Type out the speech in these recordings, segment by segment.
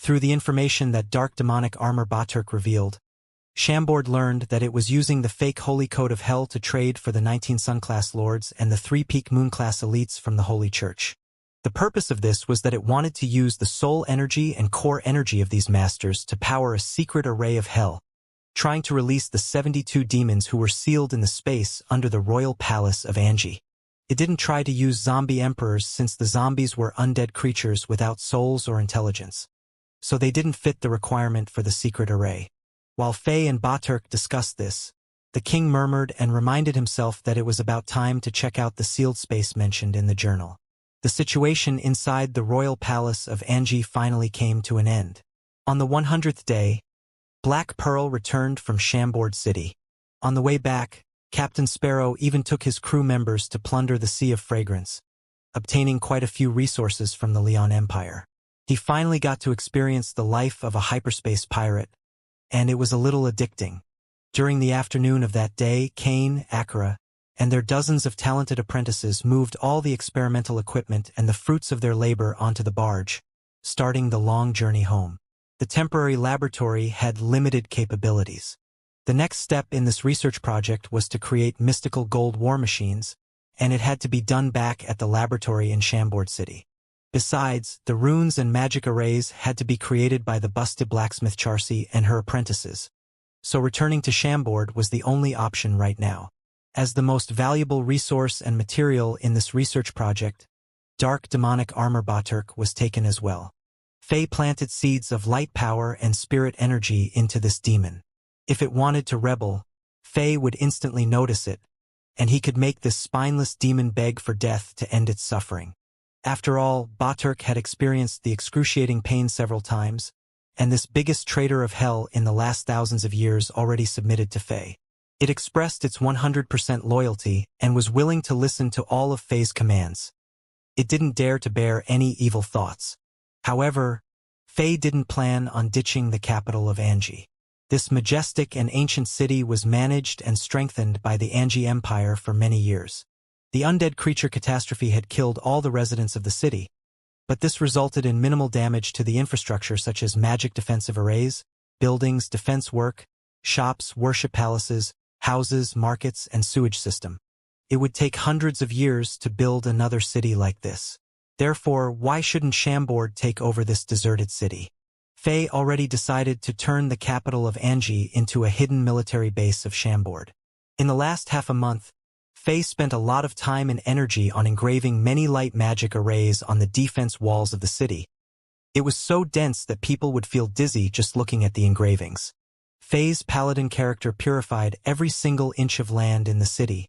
Through the information that dark demonic armor Baturk revealed, Chambord learned that it was using the fake Holy Code of Hell to trade for the 19 Sun-class lords and the 3 Peak Moon-class elites from the Holy Church. The purpose of this was that it wanted to use the soul energy and core energy of these masters to power a secret array of hell, trying to release the 72 demons who were sealed in the space under the royal palace of Angie. It didn't try to use zombie emperors since the zombies were undead creatures without souls or intelligence, so they didn't fit the requirement for the secret array. While Faye and Baturk discussed this, the king murmured and reminded himself that it was about time to check out the sealed space mentioned in the journal. The situation inside the royal palace of Angie finally came to an end. On the 100th day, Black Pearl returned from Chambord City. On the way back, Captain Sparrow even took his crew members to plunder the Sea of Fragrance, obtaining quite a few resources from the Leon Empire. He finally got to experience the life of a hyperspace pirate, and it was a little addicting. During the afternoon of that day, Kane, Akira, and their dozens of talented apprentices moved all the experimental equipment and the fruits of their labor onto the barge, starting the long journey home. The temporary laboratory had limited capabilities. The next step in this research project was to create mystical gold war machines, and it had to be done back at the laboratory in Chambord City. Besides, the runes and magic arrays had to be created by the busted blacksmith Charcy and her apprentices. So returning to Chambord was the only option right now. As the most valuable resource and material in this research project, dark demonic armor Baturk was taken as well. Faye planted seeds of light power and spirit energy into this demon. If it wanted to rebel, Faye would instantly notice it, and he could make this spineless demon beg for death to end its suffering. After all, Baturk had experienced the excruciating pain several times, and this biggest traitor of hell in the last thousands of years already submitted to Faye. It expressed its 100% loyalty and was willing to listen to all of Faye's commands. It didn't dare to bear any evil thoughts. However, Faye didn't plan on ditching the capital of Angie. This majestic and ancient city was managed and strengthened by the Angie Empire for many years. The undead creature catastrophe had killed all the residents of the city, but this resulted in minimal damage to the infrastructure such as magic defensive arrays, buildings, defense work, shops, worship palaces, houses, markets, and sewage system. It would take hundreds of years to build another city like this. Therefore, why shouldn't Chambord take over this deserted city? Faye already decided to turn the capital of Angie into a hidden military base of Chambord. In the last half a month, Faye spent a lot of time and energy on engraving many light magic arrays on the defense walls of the city. It was so dense that people would feel dizzy just looking at the engravings. Faye's paladin character purified every single inch of land in the city,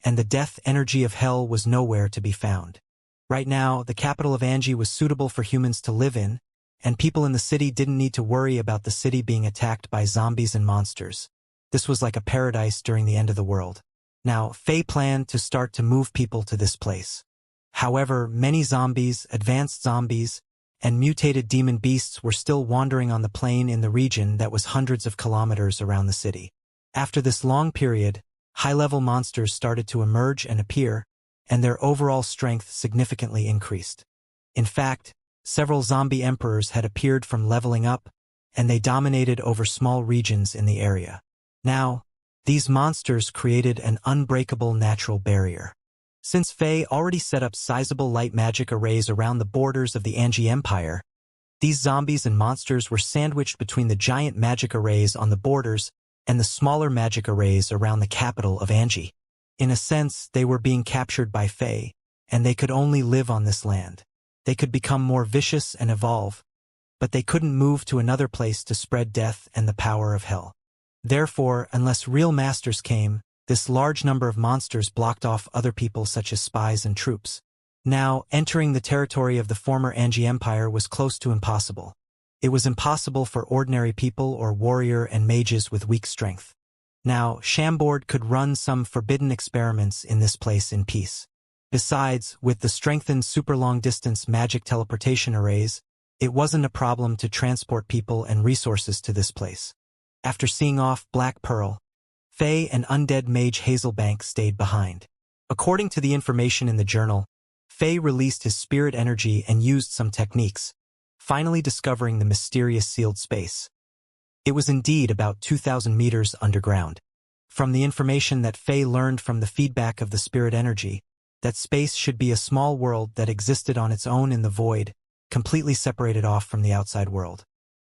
and the death energy of hell was nowhere to be found. Right now, the capital of Angie was suitable for humans to live in, and people in the city didn't need to worry about the city being attacked by zombies and monsters. This was like a paradise during the end of the world. Now, Faye planned to start to move people to this place. However, many zombies, advanced zombies, and mutated demon beasts were still wandering on the plain in the region that was hundreds of kilometers around the city. After this long period, high-level monsters started to emerge and appear, and their overall strength significantly increased. In fact, several zombie emperors had appeared from leveling up, and they dominated over small regions in the area. Now, these monsters created an unbreakable natural barrier. Since Faye already set up sizable light magic arrays around the borders of the Angie Empire, these zombies and monsters were sandwiched between the giant magic arrays on the borders and the smaller magic arrays around the capital of Angie. In a sense, they were being captured by Faye, and they could only live on this land. They could become more vicious and evolve, but they couldn't move to another place to spread death and the power of hell. Therefore, unless real masters came, this large number of monsters blocked off other people such as spies and troops. Now, entering the territory of the former Angie Empire was close to impossible. It was impossible for ordinary people or warrior and mages with weak strength. Now, Chambord could run some forbidden experiments in this place in peace. Besides, with the strengthened super-long-distance magic teleportation arrays, it wasn't a problem to transport people and resources to this place. After seeing off Black Pearl, Faye and undead mage Hazelbank stayed behind. According to the information in the journal, Faye released his spirit energy and used some techniques, finally discovering the mysterious sealed space. It was indeed about 2,000 meters underground. From the information that Faye learned from the feedback of the spirit energy, that space should be a small world that existed on its own in the void, completely separated off from the outside world.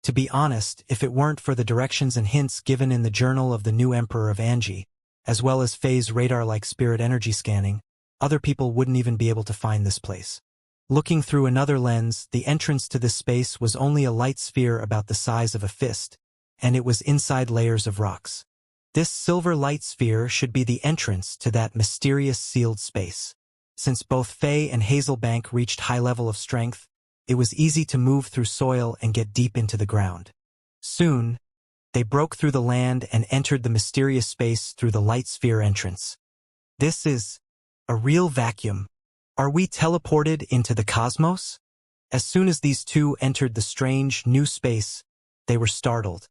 To be honest, if it weren't for the directions and hints given in the journal of the new Emperor of Angie, as well as Faye's radar-like spirit energy scanning, other people wouldn't even be able to find this place. Looking through another lens, the entrance to this space was only a light sphere about the size of a fist, and it was inside layers of rocks. This silver light sphere should be the entrance to that mysterious sealed space. Since both Faye and Hazelbank reached high level of strength, it was easy to move through soil and get deep into the ground. Soon, they broke through the land and entered the mysterious space through the light sphere entrance. This is a real vacuum. Are we teleported into the cosmos? As soon as these two entered the strange, new space, they were startled.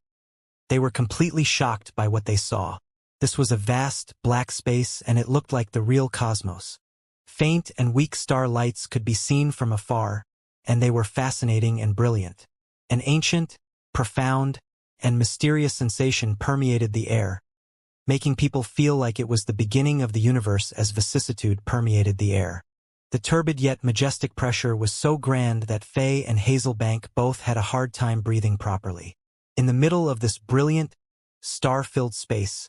They were completely shocked by what they saw. This was a vast, black space, and it looked like the real cosmos. Faint and weak star lights could be seen from afar, and they were fascinating and brilliant. An ancient, profound, and mysterious sensation permeated the air, making people feel like it was the beginning of the universe as vicissitude permeated the air. The turbid yet majestic pressure was so grand that Faye and Hazelbank both had a hard time breathing properly. In the middle of this brilliant, star-filled space,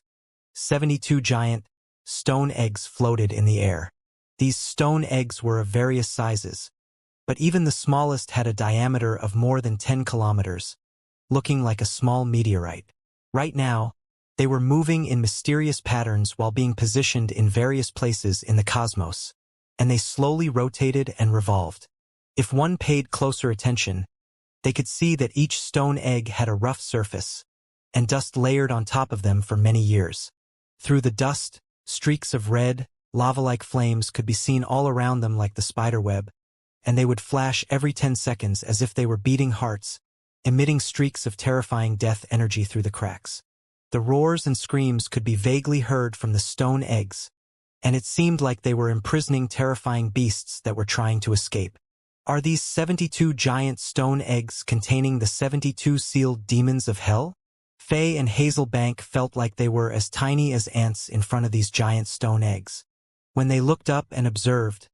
72 giant, stone eggs floated in the air. These stone eggs were of various sizes, but even the smallest had a diameter of more than 10 kilometers, looking like a small meteorite. Right now, they were moving in mysterious patterns while being positioned in various places in the cosmos, and they slowly rotated and revolved. If one paid closer attention, they could see that each stone egg had a rough surface, and dust layered on top of them for many years. Through the dust, streaks of red, lava-like flames could be seen all around them like the spider web, and they would flash every 10 seconds as if they were beating hearts, emitting streaks of terrifying death energy through the cracks. The roars and screams could be vaguely heard from the stone eggs, and it seemed like they were imprisoning terrifying beasts that were trying to escape. Are these 72 giant stone eggs containing the 72 sealed demons of hell? Faye and Hazelbank felt like they were as tiny as ants in front of these giant stone eggs. When they looked up and observed,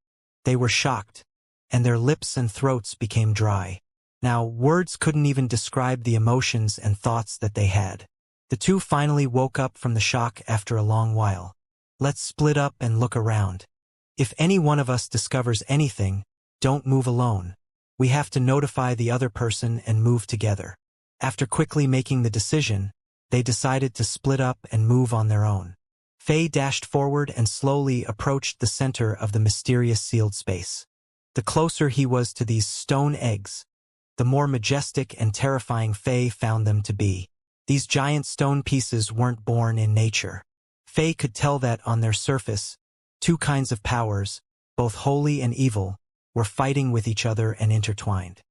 they were shocked, and their lips and throats became dry. Now, words couldn't even describe the emotions and thoughts that they had. The two finally woke up from the shock after a long while. Let's split up and look around. If any one of us discovers anything, don't move alone. We have to notify the other person and move together. After quickly making the decision, they decided to split up and move on their own. Faye dashed forward and slowly approached the center of the mysterious sealed space. The closer he was to these stone eggs, the more majestic and terrifying Faye found them to be. These giant stone pieces weren't born in nature. Faye could tell that on their surface, two kinds of powers, both holy and evil, were fighting with each other and intertwined.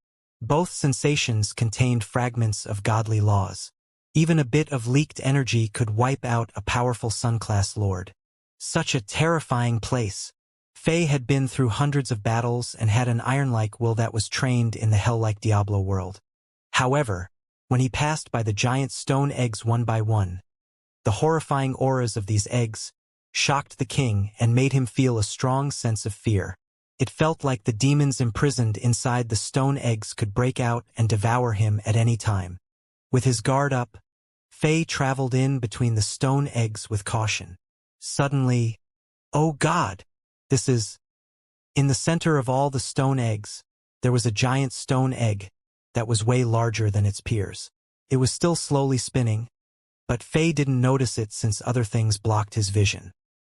Both sensations contained fragments of godly laws. Even a bit of leaked energy could wipe out a powerful Sun-class lord. Such a terrifying place. Faye had been through hundreds of battles and had an iron-like will that was trained in the hell-like Diablo world. However, when he passed by the giant stone eggs one by one, the horrifying auras of these eggs shocked the king and made him feel a strong sense of fear. It felt like the demons imprisoned inside the stone eggs could break out and devour him at any time. With his guard up, Faye traveled in between the stone eggs with caution. Suddenly, oh God! This is... In the center of all the stone eggs, there was a giant stone egg that was way larger than its peers. It was still slowly spinning, but Faye didn't notice it since other things blocked his vision.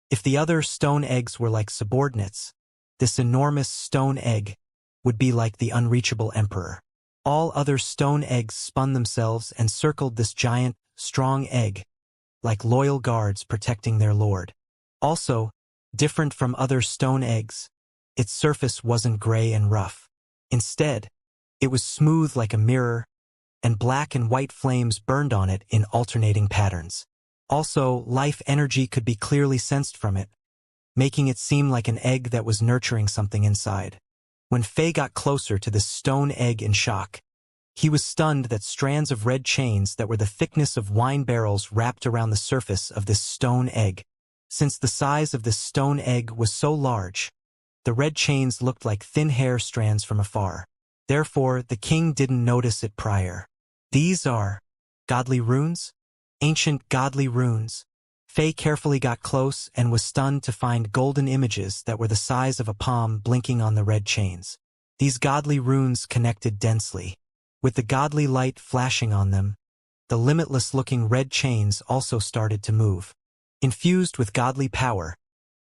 If the other stone eggs were like subordinates, this enormous stone egg would be like the unreachable emperor. All other stone eggs spun themselves and circled this giant, strong egg, like loyal guards protecting their lord. Also, different from other stone eggs, its surface wasn't gray and rough. Instead, it was smooth like a mirror, and black and white flames burned on it in alternating patterns. Also, life energy could be clearly sensed from it, making it seem like an egg that was nurturing something inside. When Faye got closer to this stone egg in shock, He was stunned that strands of red chains that were the thickness of wine barrels wrapped around the surface of this stone egg. Since the size of this stone egg was so large, the red chains looked like thin hair strands from afar. Therefore, the king didn't notice it prior. These are godly runes? Ancient godly runes. Faye carefully got close and was stunned to find golden images that were the size of a palm blinking on the red chains. These godly runes connected densely. With the godly light flashing on them, the limitless-looking red chains also started to move. Infused with godly power,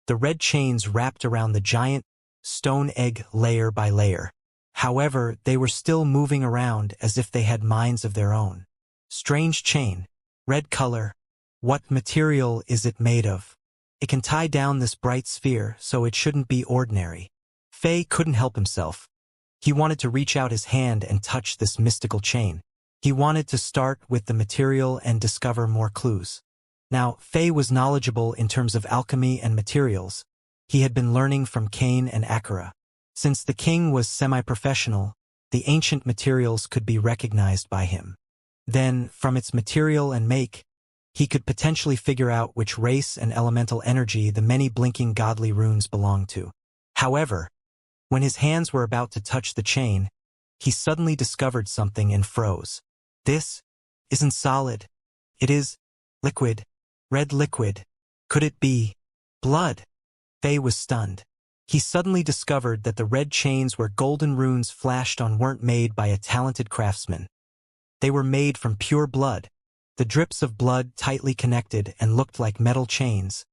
the red chains wrapped around the giant stone egg layer by layer. However, they were still moving around as if they had minds of their own. Strange chain. Red color. What material is it made of? It can tie down this bright sphere, so it shouldn't be ordinary. Faye couldn't help himself. He wanted to reach out his hand and touch this mystical chain. He wanted to start with the material and discover more clues. Now, Faye was knowledgeable in terms of alchemy and materials. He had been learning from Cain and Akira. Since the king was semi-professional, the ancient materials could be recognized by him. Then, from its material and make, he could potentially figure out which race and elemental energy the many blinking godly runes belonged to. However, when his hands were about to touch the chain, he suddenly discovered something and froze. This isn't solid. It is liquid. Red liquid. Could it be blood? Faye was stunned. He suddenly discovered that the red chains where golden runes flashed on weren't made by a talented craftsman. They were made from pure blood. The drips of blood tightly connected and looked like metal chains,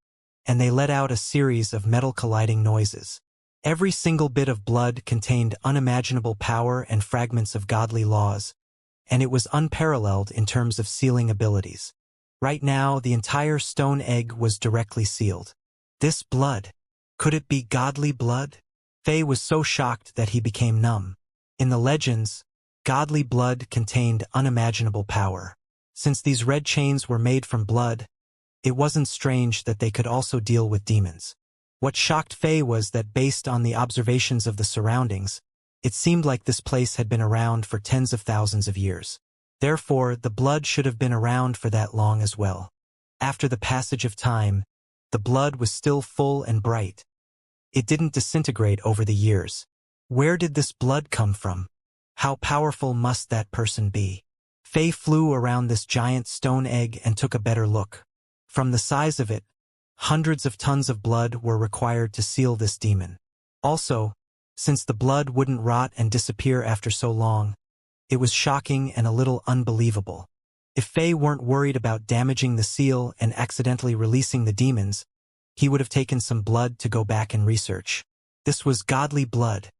and they let out a series of metal colliding noises. Every single bit of blood contained unimaginable power and fragments of godly laws, and it was unparalleled in terms of sealing abilities. Right now, the entire stone egg was directly sealed. This blood, could it be godly blood? Faye was so shocked that he became numb. In the legends, godly blood contained unimaginable power. Since these red chains were made from blood, it wasn't strange that they could also deal with demons. What shocked Faye was that based on the observations of the surroundings, it seemed like this place had been around for tens of thousands of years. Therefore, the blood should have been around for that long as well. After the passage of time, the blood was still full and bright. It didn't disintegrate over the years. Where did this blood come from? How powerful must that person be? Faye flew around this giant stone egg and took a better look. From the size of it, hundreds of tons of blood were required to seal this demon. Also, since the blood wouldn't rot and disappear after so long, it was shocking and a little unbelievable. If Faye weren't worried about damaging the seal and accidentally releasing the demons, he would have taken some blood to go back and research. This was godly blood.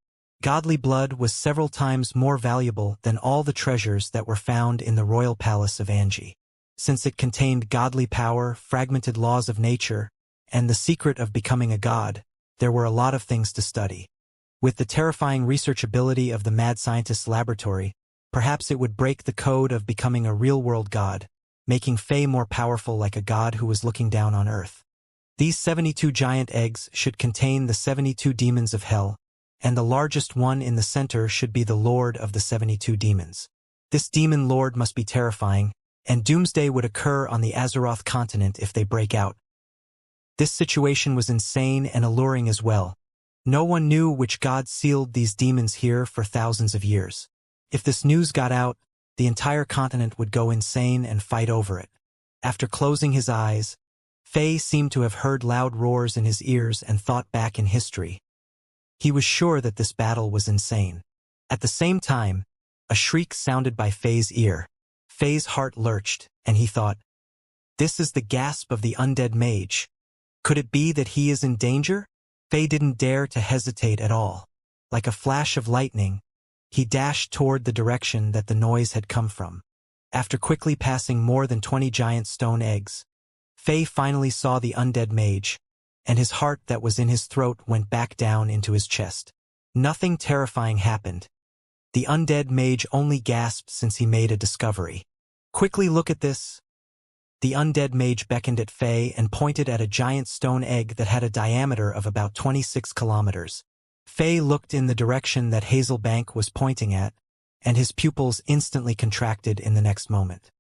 Godly blood was several times more valuable than all the treasures that were found in the royal palace of Angie. Since it contained godly power, fragmented laws of nature, and the secret of becoming a god, there were a lot of things to study. With the terrifying researchability of the mad scientist's laboratory, perhaps it would break the code of becoming a real-world god, making Faye more powerful like a god who was looking down on Earth. These 72 giant eggs should contain the 72 demons of hell, and the largest one in the center should be the Lord of the 72 demons. This demon lord must be terrifying, and doomsday would occur on the Azeroth continent if they break out. This situation was insane and alluring as well. No one knew which god sealed these demons here for thousands of years. If this news got out, the entire continent would go insane and fight over it. After closing his eyes, Faye seemed to have heard loud roars in his ears and thought back in history. He was sure that this battle was insane. At the same time, a shriek sounded by Faye's ear. Faye's heart lurched, and he thought, "This is the gasp of the undead mage. Could it be that he is in danger?" Faye didn't dare to hesitate at all. Like a flash of lightning, he dashed toward the direction that the noise had come from. After quickly passing more than 20 giant stone eggs, Faye finally saw the undead mage, and his heart that was in his throat went back down into his chest. Nothing terrifying happened. The undead mage only gasped since he made a discovery. "Quickly look at this." The undead mage beckoned at Faye and pointed at a giant stone egg that had a diameter of about 26 kilometers. Faye looked in the direction that Hazelbank was pointing at, and his pupils instantly contracted in the next moment.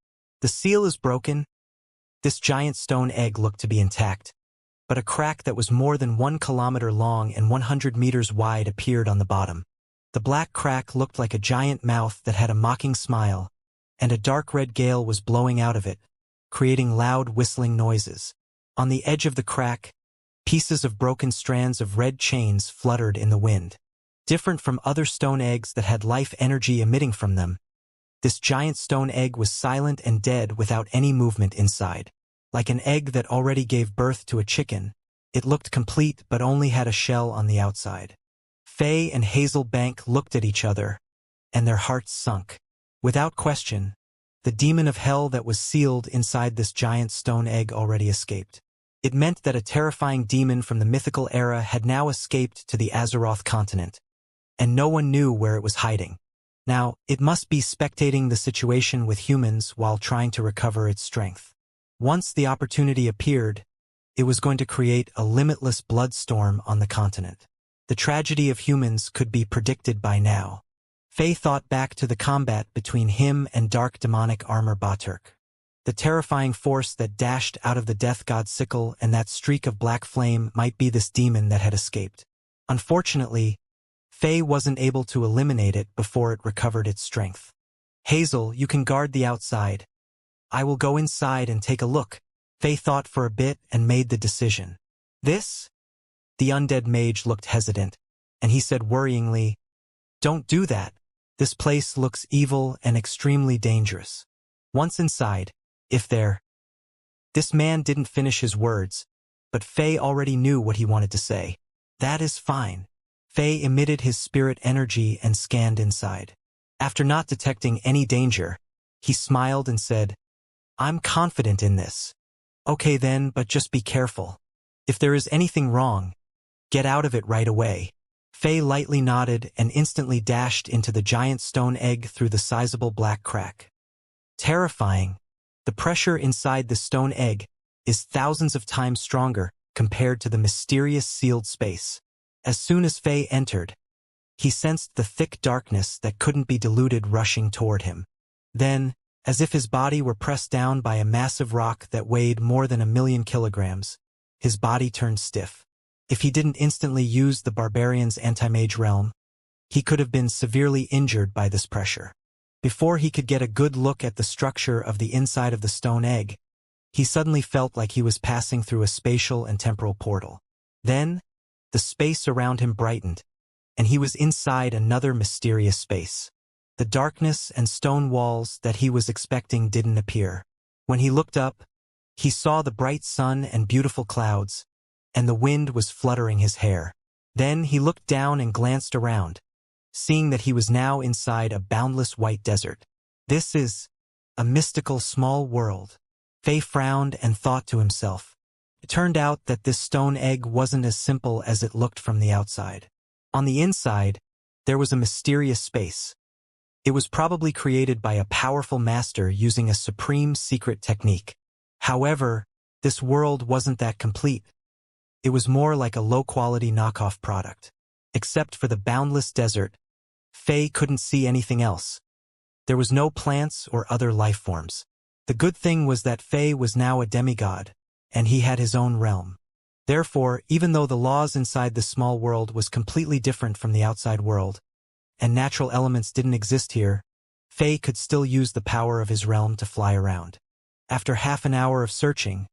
The seal is broken. This giant stone egg looked to be intact, but a crack that was more than 1 kilometer long and 100 meters wide appeared on the bottom. The black crack looked like a giant mouth that had a mocking smile, and a dark red gale was blowing out of it, creating loud whistling noises. On the edge of the crack, pieces of broken strands of red chains fluttered in the wind. Different from other stone eggs that had life energy emitting from them, this giant stone egg was silent and dead without any movement inside. Like an egg that already gave birth to a chicken, it looked complete but only had a shell on the outside. Faye and Hazel Bank looked at each other, and their hearts sunk. Without question, the demon of hell that was sealed inside this giant stone egg already escaped. It meant that a terrifying demon from the mythical era had now escaped to the Azeroth continent, and no one knew where it was hiding. Now, it must be spectating the situation with humans while trying to recover its strength. Once the opportunity appeared, it was going to create a limitless bloodstorm on the continent. The tragedy of humans could be predicted by now. Faye thought back to the combat between him and dark demonic armor Baturk. The terrifying force that dashed out of the death god sickle and that streak of black flame might be this demon that had escaped. Unfortunately, Faye wasn't able to eliminate it before it recovered its strength. Hazel, you can guard the outside. I will go inside and take a look. Faye thought for a bit and made the decision. This? The undead mage looked hesitant, and he said worryingly, "Don't do that. This place looks evil and extremely dangerous. Once inside, if there..." This man didn't finish his words, but Faye already knew what he wanted to say. "That is fine." Faye emitted his spirit energy and scanned inside. After not detecting any danger, he smiled and said, "I'm confident in this." "Okay then, but just be careful. If there is anything wrong, get out of it right away." Faye lightly nodded and instantly dashed into the giant stone egg through the sizable black crack. Terrifying. The pressure inside the stone egg is thousands of times stronger compared to the mysterious sealed space. As soon as Faye entered, he sensed the thick darkness that couldn't be diluted rushing toward him. Then, as if his body were pressed down by a massive rock that weighed more than 1,000,000 kilograms, his body turned stiff. If he didn't instantly use the barbarian's anti-mage realm, he could have been severely injured by this pressure. Before he could get a good look at the structure of the inside of the stone egg, he suddenly felt like he was passing through a spatial and temporal portal. Then, the space around him brightened, and he was inside another mysterious space. The darkness and stone walls that he was expecting didn't appear. When he looked up, he saw the bright sun and beautiful clouds, and the wind was fluttering his hair. Then he looked down and glanced around, seeing that he was now inside a boundless white desert. This is a mystical small world. Faye frowned and thought to himself. It turned out that this stone egg wasn't as simple as it looked from the outside. On the inside, there was a mysterious space. It was probably created by a powerful master using a supreme secret technique. However, this world wasn't that complete. It was more like a low-quality knockoff product. Except for the boundless desert, Faye couldn't see anything else. There was no plants or other life forms. The good thing was that Faye was now a demigod, and he had his own realm. Therefore, even though the laws inside this small world was completely different from the outside world, and natural elements didn't exist here, Faye could still use the power of his realm to fly around. After half an hour of searching,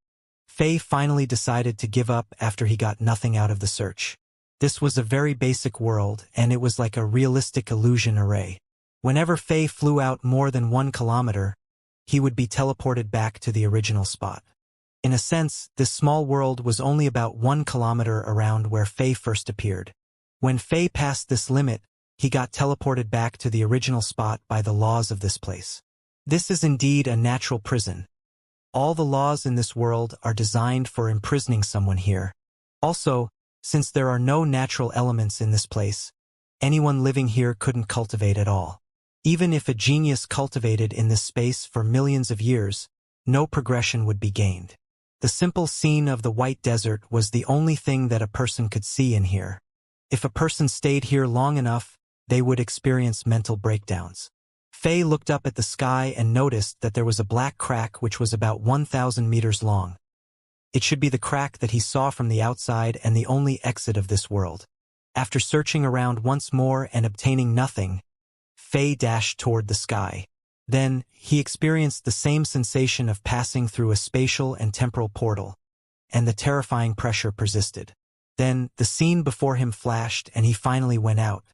Faye finally decided to give up after he got nothing out of the search. This was a very basic world, and it was like a realistic illusion array. Whenever Faye flew out more than 1 kilometer, he would be teleported back to the original spot. In a sense, this small world was only about 1 kilometer around where Faye first appeared. When Faye passed this limit, he got teleported back to the original spot by the laws of this place. This is indeed a natural prison. All the laws in this world are designed for imprisoning someone here. Also, since there are no natural elements in this place, anyone living here couldn't cultivate at all. Even if a genius cultivated in this space for millions of years, no progression would be gained. The simple scene of the white desert was the only thing that a person could see in here. If a person stayed here long enough, they would experience mental breakdowns. Faye looked up at the sky and noticed that there was a black crack which was about 1,000 meters long. It should be the crack that he saw from the outside and the only exit of this world. After searching around once more and obtaining nothing, Faye dashed toward the sky. Then, he experienced the same sensation of passing through a spatial and temporal portal, and the terrifying pressure persisted. Then, the scene before him flashed and he finally went out.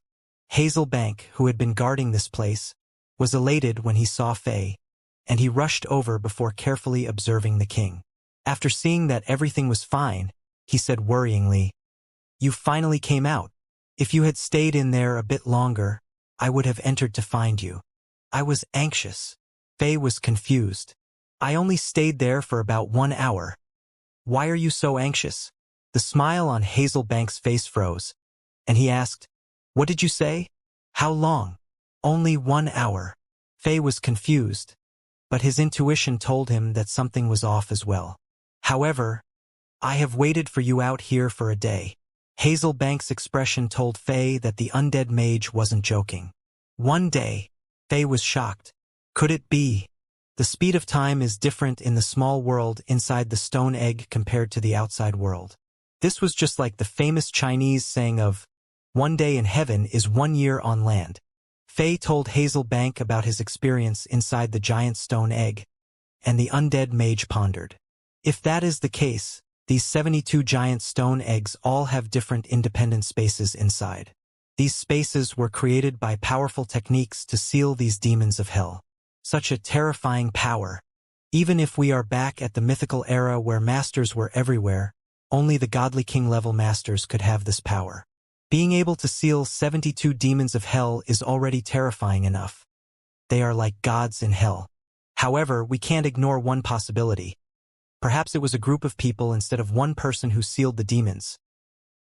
Hazel Bank, who had been guarding this place, was elated when he saw Faye, and he rushed over before carefully observing the king. After seeing that everything was fine, he said worryingly, "You finally came out. If you had stayed in there a bit longer, I would have entered to find you." "I was anxious." Faye was confused. "I only stayed there for about 1 hour. Why are you so anxious?" The smile on Hazel Bank's face froze, and he asked, "What did you say? How long?" "Only 1 hour." Faye was confused, but his intuition told him that something was off as well. "However, I have waited for you out here for a day." Hazel Bank's expression told Faye that the undead mage wasn't joking. 1 day. Faye was shocked. Could it be? The speed of time is different in the small world inside the stone egg compared to the outside world. This was just like the famous Chinese saying of, "1 day in heaven is 1 year on land." Faye told Hazel Bank about his experience inside the giant stone egg, and the undead mage pondered. If that is the case, these 72 giant stone eggs all have different independent spaces inside. These spaces were created by powerful techniques to seal these demons of hell. Such a terrifying power. Even if we are back at the mythical era where masters were everywhere, only the godly king-level masters could have this power. Being able to seal 72 demons of hell is already terrifying enough. They are like gods in hell. However, we can't ignore one possibility. Perhaps it was a group of people instead of one person who sealed the demons.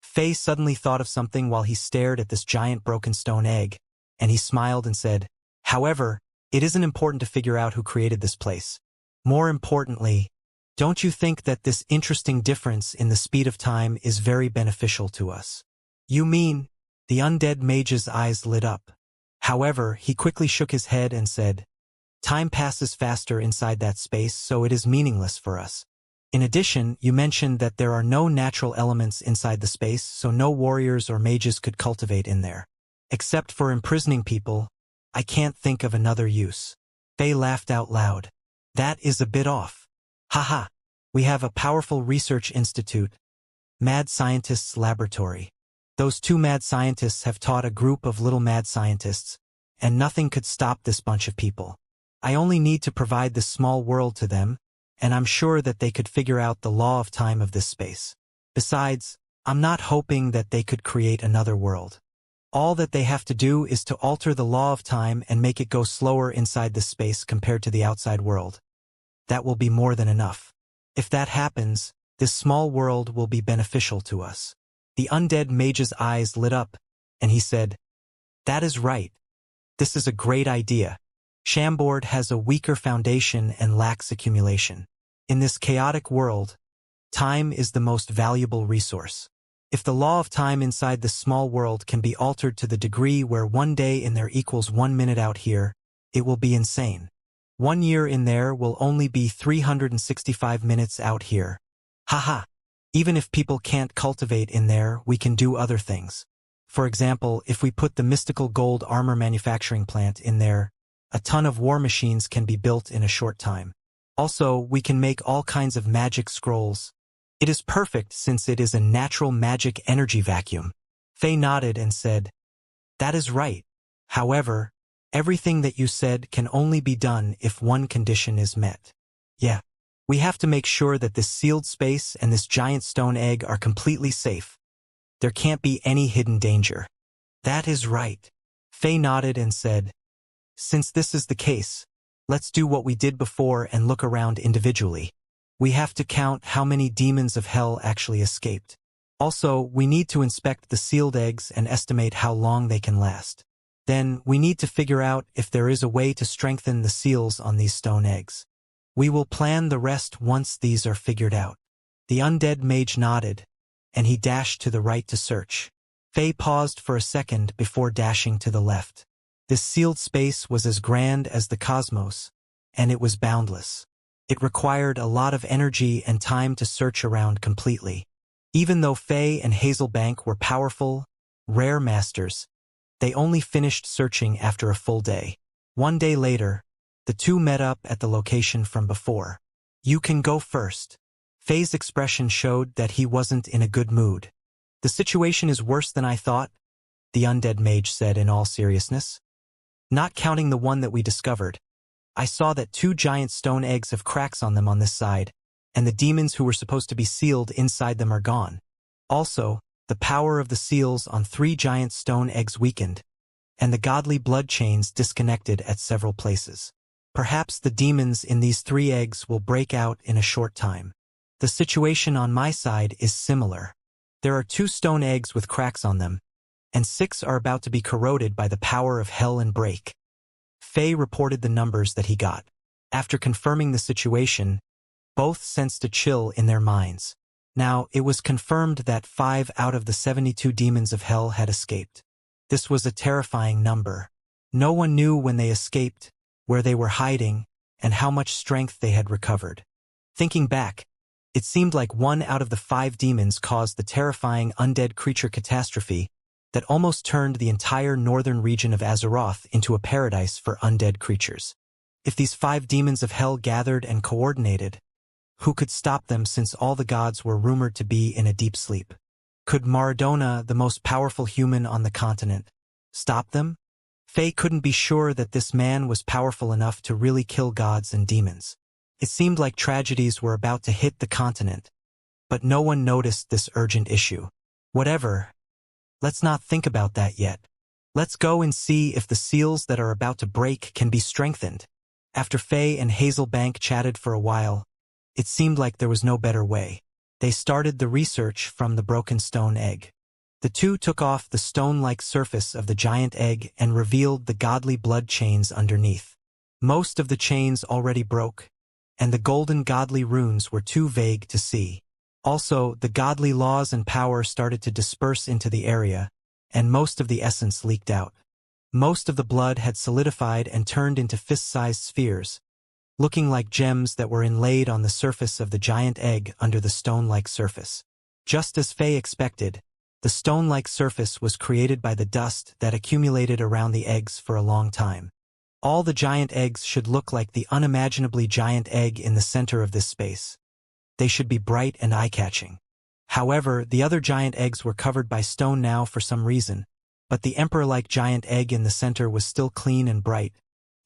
Faye suddenly thought of something while he stared at this giant broken stone egg, and he smiled and said, "However, it isn't important to figure out who created this place. More importantly, don't you think that this interesting difference in the speed of time is very beneficial to us?" "You mean?" The undead mage's eyes lit up. However, he quickly shook his head and said, "Time passes faster inside that space, so it is meaningless for us. In addition, you mentioned that there are no natural elements inside the space, so no warriors or mages could cultivate in there. Except for imprisoning people, I can't think of another use." Faye laughed out loud. "That is a bit off. Haha, we have a powerful research institute, Mad Scientists Laboratory. Those 2 mad scientists have taught a group of little mad scientists, and nothing could stop this bunch of people. I only need to provide this small world to them, and I'm sure that they could figure out the law of time of this space. Besides, I'm not hoping that they could create another world. All that they have to do is to alter the law of time and make it go slower inside this space compared to the outside world. That will be more than enough. If that happens, this small world will be beneficial to us." The undead mage's eyes lit up, and he said, "That is right. This is a great idea. Chambord has a weaker foundation and lacks accumulation. In this chaotic world, time is the most valuable resource. If the law of time inside this small world can be altered to the degree where 1 day in there equals 1 minute out here, it will be insane. 1 year in there will only be 365 minutes out here. Haha. Even if people can't cultivate in there, we can do other things. For example, if we put the mystical gold armor manufacturing plant in there, a ton of war machines can be built in a short time. Also, we can make all kinds of magic scrolls. It is perfect since it is a natural magic energy vacuum." Faye nodded and said, "That is right. However, everything that you said can only be done if one condition is met. Yeah. We have to make sure that this sealed space and this giant stone egg are completely safe. There can't be any hidden danger." "That is right." Faye nodded and said, "Since this is the case, let's do what we did before and look around individually. We have to count how many demons of hell actually escaped. Also, we need to inspect the sealed eggs and estimate how long they can last. Then, we need to figure out if there is a way to strengthen the seals on these stone eggs. We will plan the rest once these are figured out." The undead mage nodded, and he dashed to the right to search. Faye paused for a second before dashing to the left. This sealed space was as grand as the cosmos, and it was boundless. It required a lot of energy and time to search around completely. Even though Faye and Hazelbank were powerful, rare masters, they only finished searching after a full day. One day later, the two met up at the location from before. "You can go first." Faye's expression showed that he wasn't in a good mood. "The situation is worse than I thought," the undead mage said in all seriousness. "Not counting the one that we discovered. I saw that 2 giant stone eggs have cracks on them on this side, and the demons who were supposed to be sealed inside them are gone. Also, the power of the seals on 3 giant stone eggs weakened, and the godly blood chains disconnected at several places. Perhaps the demons in these 3 eggs will break out in a short time. The situation on my side is similar. There are 2 stone eggs with cracks on them, and 6 are about to be corroded by the power of hell and break." Faye reported the numbers that he got. After confirming the situation, both sensed a chill in their minds. Now, it was confirmed that 5 out of the 72 demons of hell had escaped. This was a terrifying number. No one knew when they escaped, where they were hiding, and how much strength they had recovered. Thinking back, it seemed like 1 out of the 5 demons caused the terrifying undead creature catastrophe that almost turned the entire northern region of Azeroth into a paradise for undead creatures. If these 5 demons of hell gathered and coordinated, who could stop them since all the gods were rumored to be in a deep sleep? Could Maradona, the most powerful human on the continent, stop them? Faye couldn't be sure that this man was powerful enough to really kill gods and demons. It seemed like tragedies were about to hit the continent, but no one noticed this urgent issue. Whatever. Let's not think about that yet. Let's go and see if the seals that are about to break can be strengthened. After Faye and Hazelbank chatted for a while, it seemed like there was no better way. They started the research from the broken stone egg. The two took off the stone-like surface of the giant egg and revealed the godly blood chains underneath. Most of the chains already broke, and the golden godly runes were too vague to see. Also, the godly laws and power started to disperse into the area, and most of the essence leaked out. Most of the blood had solidified and turned into fist-sized spheres, looking like gems that were inlaid on the surface of the giant egg under the stone-like surface. Just as Faye expected, the stone-like surface was created by the dust that accumulated around the eggs for a long time. All the giant eggs should look like the unimaginably giant egg in the center of this space. They should be bright and eye-catching. However, the other giant eggs were covered by stone now for some reason, but the emperor-like giant egg in the center was still clean and bright,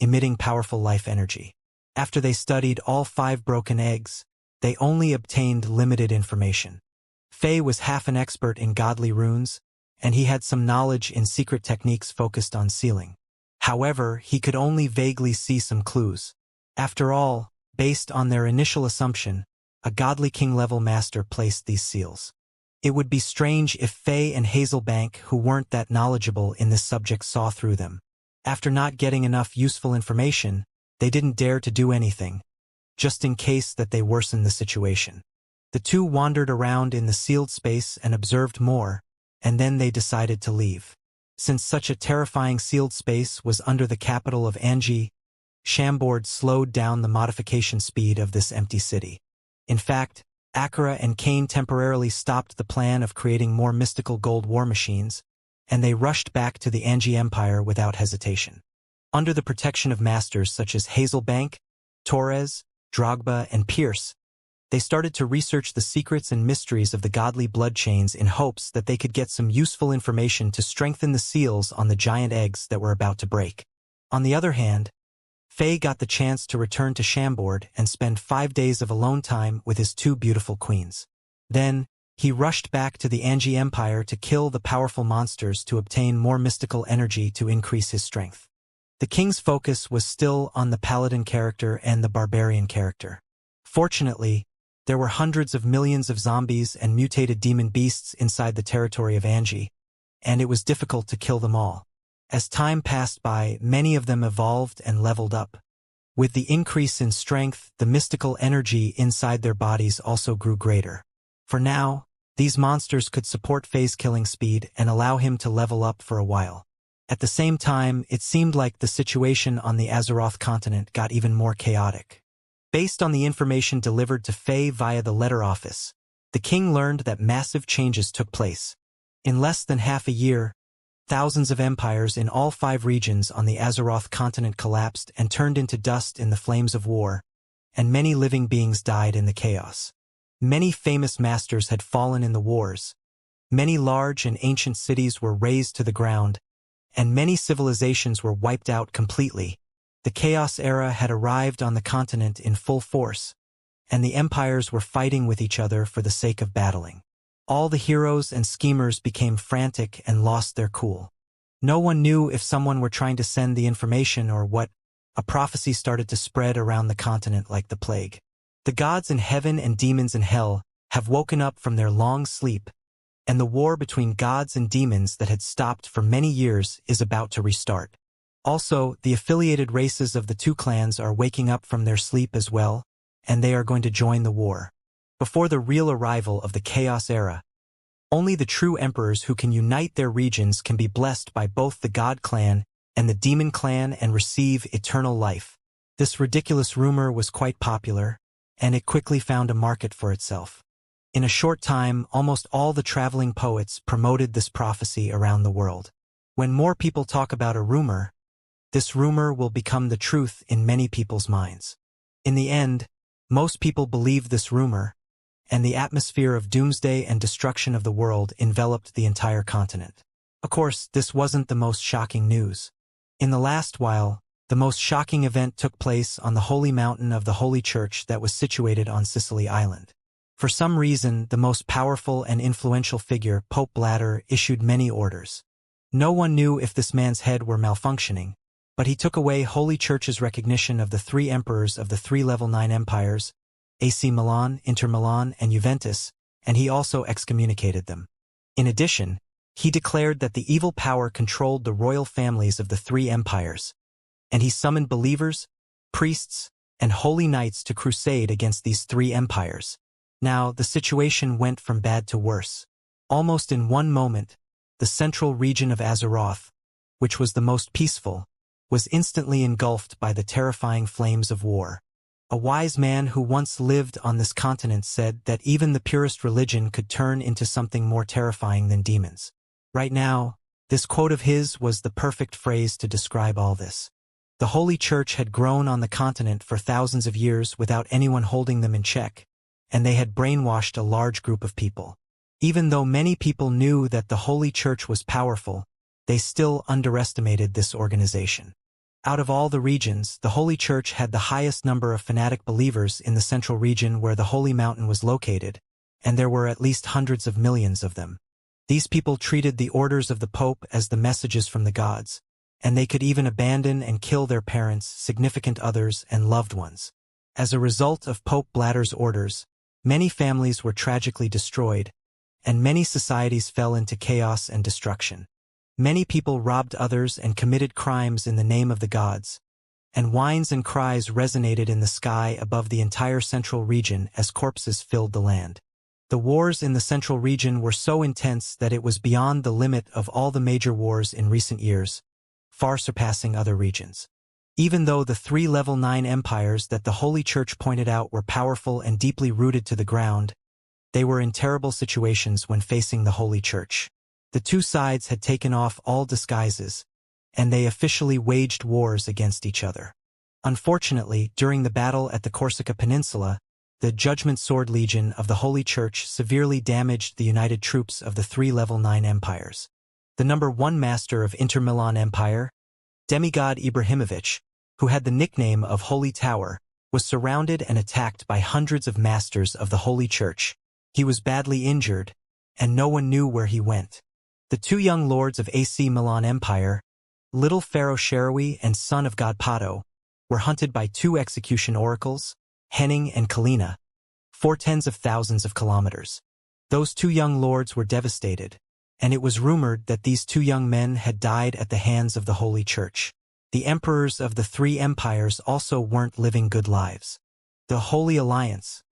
emitting powerful life energy. After they studied all 5 broken eggs, they only obtained limited information. Faye was half an expert in godly runes, and he had some knowledge in secret techniques focused on sealing. However, he could only vaguely see some clues. After all, based on their initial assumption, a godly king-level master placed these seals. It would be strange if Faye and Hazelbank, who weren't that knowledgeable in this subject, saw through them. After not getting enough useful information, they didn't dare to do anything, just in case that they worsened the situation. The two wandered around in the sealed space and observed more, and then they decided to leave. Since such a terrifying sealed space was under the capital of Anji, Chambord slowed down the modification speed of this empty city. In fact, Akira and Kane temporarily stopped the plan of creating more mystical gold war machines, and they rushed back to the Anji Empire without hesitation. Under the protection of masters such as Hazelbank, Torres, Drogba, and Pierce, they started to research the secrets and mysteries of the godly blood chains in hopes that they could get some useful information to strengthen the seals on the giant eggs that were about to break. On the other hand, Faye got the chance to return to Chambord and spend 5 days of alone time with his 2 beautiful queens. Then, he rushed back to the Anji Empire to kill the powerful monsters to obtain more mystical energy to increase his strength. The king's focus was still on the paladin character and the barbarian character. Fortunately, there were hundreds of millions of zombies and mutated demon beasts inside the territory of Anji, and it was difficult to kill them all. As time passed by, many of them evolved and leveled up. With the increase in strength, the mystical energy inside their bodies also grew greater. For now, these monsters could support Faye's killing speed and allow him to level up for a while. At the same time, it seemed like the situation on the Azeroth continent got even more chaotic. Based on the information delivered to Faye via the letter office, the king learned that massive changes took place. In less than half a year, thousands of empires in all 5 regions on the Azeroth continent collapsed and turned into dust in the flames of war, and many living beings died in the chaos. Many famous masters had fallen in the wars. Many large and ancient cities were razed to the ground, and many civilizations were wiped out completely. The Chaos Era had arrived on the continent in full force, and the empires were fighting with each other for the sake of battling. All the heroes and schemers became frantic and lost their cool. No one knew if someone were trying to send the information or what. A prophecy started to spread around the continent like the plague. The gods in heaven and demons in hell have woken up from their long sleep, and the war between gods and demons that had stopped for many years is about to restart. Also, the affiliated races of the 2 clans are waking up from their sleep as well, and they are going to join the war. Before the real arrival of the Chaos Era, only the true emperors who can unite their regions can be blessed by both the God clan and the demon clan and receive eternal life. This ridiculous rumor was quite popular, and it quickly found a market for itself. In a short time, almost all the traveling poets promoted this prophecy around the world. When more people talk about a rumor, this rumor will become the truth in many people's minds. In the end, most people believed this rumor, and the atmosphere of doomsday and destruction of the world enveloped the entire continent. Of course, this wasn't the most shocking news. In the last while, the most shocking event took place on the holy mountain of the Holy Church that was situated on Sicily Island. For some reason, the most powerful and influential figure, Pope Bladder, issued many orders. No one knew if this man's head were malfunctioning, but he took away Holy Church's recognition of the 3 emperors of the 3 level 9 empires, AC Milan, Inter Milan, and Juventus, and he also excommunicated them. In addition, he declared that the evil power controlled the royal families of the 3 empires, and he summoned believers, priests, and holy knights to crusade against these 3 empires. Now, the situation went from bad to worse. Almost in one moment, the central region of Azeroth, which was the most peaceful, was instantly engulfed by the terrifying flames of war. A wise man who once lived on this continent said that even the purest religion could turn into something more terrifying than demons. Right now, this quote of his was the perfect phrase to describe all this. The Holy Church had grown on the continent for thousands of years without anyone holding them in check, and they had brainwashed a large group of people. Even though many people knew that the Holy Church was powerful, they still underestimated this organization. Out of all the regions, the Holy Church had the highest number of fanatic believers in the central region where the Holy Mountain was located, and there were at least hundreds of millions of them. These people treated the orders of the Pope as the messages from the gods, and they could even abandon and kill their parents, significant others, and loved ones. As a result of Pope Bladder's orders, many families were tragically destroyed, and many societies fell into chaos and destruction. Many people robbed others and committed crimes in the name of the gods, and whines and cries resonated in the sky above the entire central region as corpses filled the land. The wars in the central region were so intense that it was beyond the limit of all the major wars in recent years, far surpassing other regions. Even though the 3 level 9 empires that the Holy Church pointed out were powerful and deeply rooted to the ground, they were in terrible situations when facing the Holy Church. The 2 sides had taken off all disguises, and they officially waged wars against each other. Unfortunately, during the battle at the Corsica Peninsula, the Judgment Sword Legion of the Holy Church severely damaged the united troops of the 3 level 9 empires. The number 1 master of Inter Milan Empire, demigod Ibrahimovic, who had the nickname of Holy Tower, was surrounded and attacked by hundreds of masters of the Holy Church. He was badly injured, and no one knew where he went. The 2 young lords of AC Milan Empire, Little Pharaoh Sherawi and son of God Pato, were hunted by 2 execution oracles, Henning and Kalina, 4 tens of thousands of kilometers. Those 2 young lords were devastated, and it was rumored that these 2 young men had died at the hands of the Holy Church. The emperors of the 3 empires also weren't living good lives. The Holy Alliance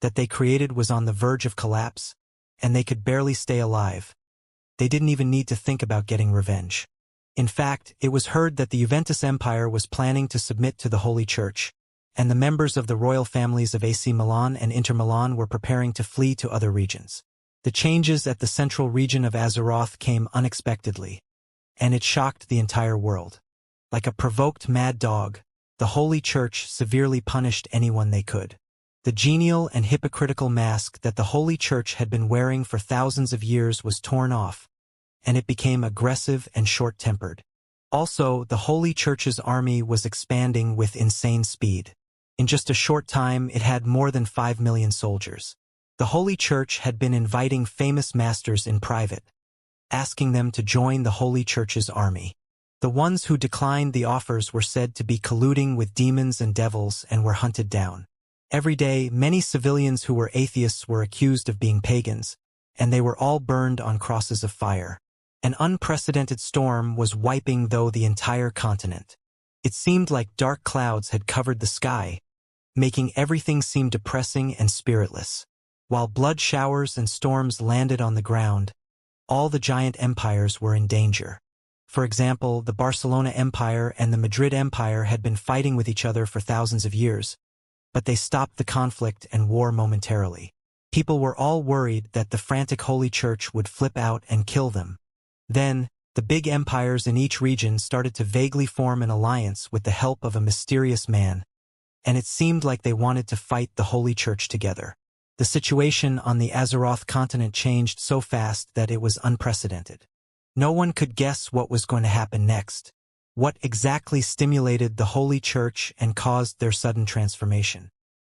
that they created was on the verge of collapse, and they could barely stay alive. They didn't even need to think about getting revenge. In fact, it was heard that the Juventus Empire was planning to submit to the Holy Church, and the members of the royal families of AC Milan and Inter Milan were preparing to flee to other regions. The changes at the central region of Azeroth came unexpectedly, and it shocked the entire world. Like a provoked mad dog, the Holy Church severely punished anyone they could. The genial and hypocritical mask that the Holy Church had been wearing for thousands of years was torn off, and it became aggressive and short-tempered. Also, the Holy Church's army was expanding with insane speed. In just a short time, it had more than 5 million soldiers. The Holy Church had been inviting famous masters in private, asking them to join the Holy Church's army. The ones who declined the offers were said to be colluding with demons and devils and were hunted down. Every day, many civilians who were atheists were accused of being pagans, and they were all burned on crosses of fire. An unprecedented storm was wiping the entire continent. It seemed like dark clouds had covered the sky, making everything seem depressing and spiritless. While blood showers and storms landed on the ground, all the giant empires were in danger. For example, the Barcelona Empire and the Madrid Empire had been fighting with each other for thousands of years, but they stopped the conflict and war momentarily. People were all worried that the frantic Holy Church would flip out and kill them. Then, the big empires in each region started to vaguely form an alliance with the help of a mysterious man, and it seemed like they wanted to fight the Holy Church together. The situation on the Azeroth continent changed so fast that it was unprecedented. No one could guess what was going to happen next. What exactly stimulated the Holy Church and caused their sudden transformation?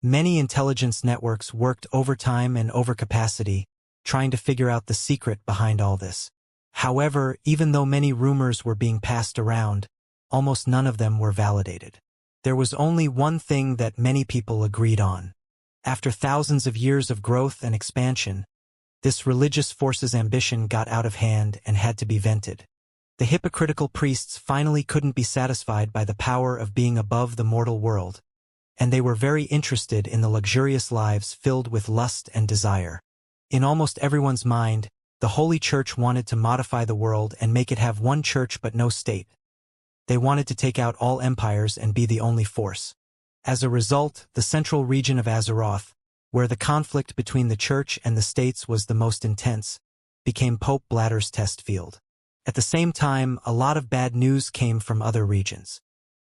Many intelligence networks worked overtime and overcapacity, trying to figure out the secret behind all this. However, even though many rumors were being passed around, almost none of them were validated. There was only one thing that many people agreed on. After thousands of years of growth and expansion, this religious force's ambition got out of hand and had to be vented. The hypocritical priests finally couldn't be satisfied by the power of being above the mortal world, and they were very interested in the luxurious lives filled with lust and desire. In almost everyone's mind, the Holy Church wanted to modify the world and make it have one church but no state. They wanted to take out all empires and be the only force. As a result, the central region of Azeroth, where the conflict between the church and the states was the most intense, became Pope Bladder's test field. At the same time, a lot of bad news came from other regions.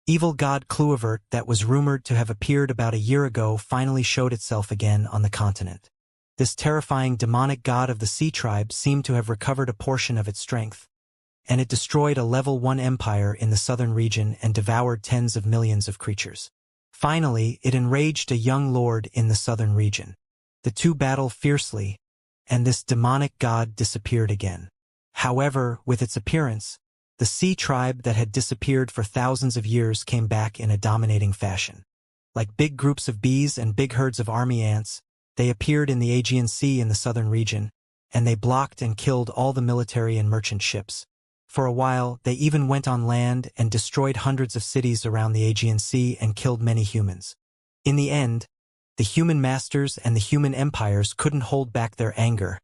Evil god Cluivert, that was rumored to have appeared about a year ago, finally showed itself again on the continent. This terrifying demonic god of the Sea Tribe seemed to have recovered a portion of its strength, and it destroyed a level 1 empire in the southern region and devoured tens of millions of creatures. Finally, it enraged a young lord in the southern region. The two battled fiercely, and this demonic god disappeared again. However, with its appearance, the Sea Tribe that had disappeared for thousands of years came back in a dominating fashion. Like big groups of bees and big herds of army ants, they appeared in the Aegean Sea in the southern region, and they blocked and killed all the military and merchant ships. For a while, they even went on land and destroyed hundreds of cities around the Aegean Sea and killed many humans. In the end, the human masters and the human empires couldn't hold back their anger,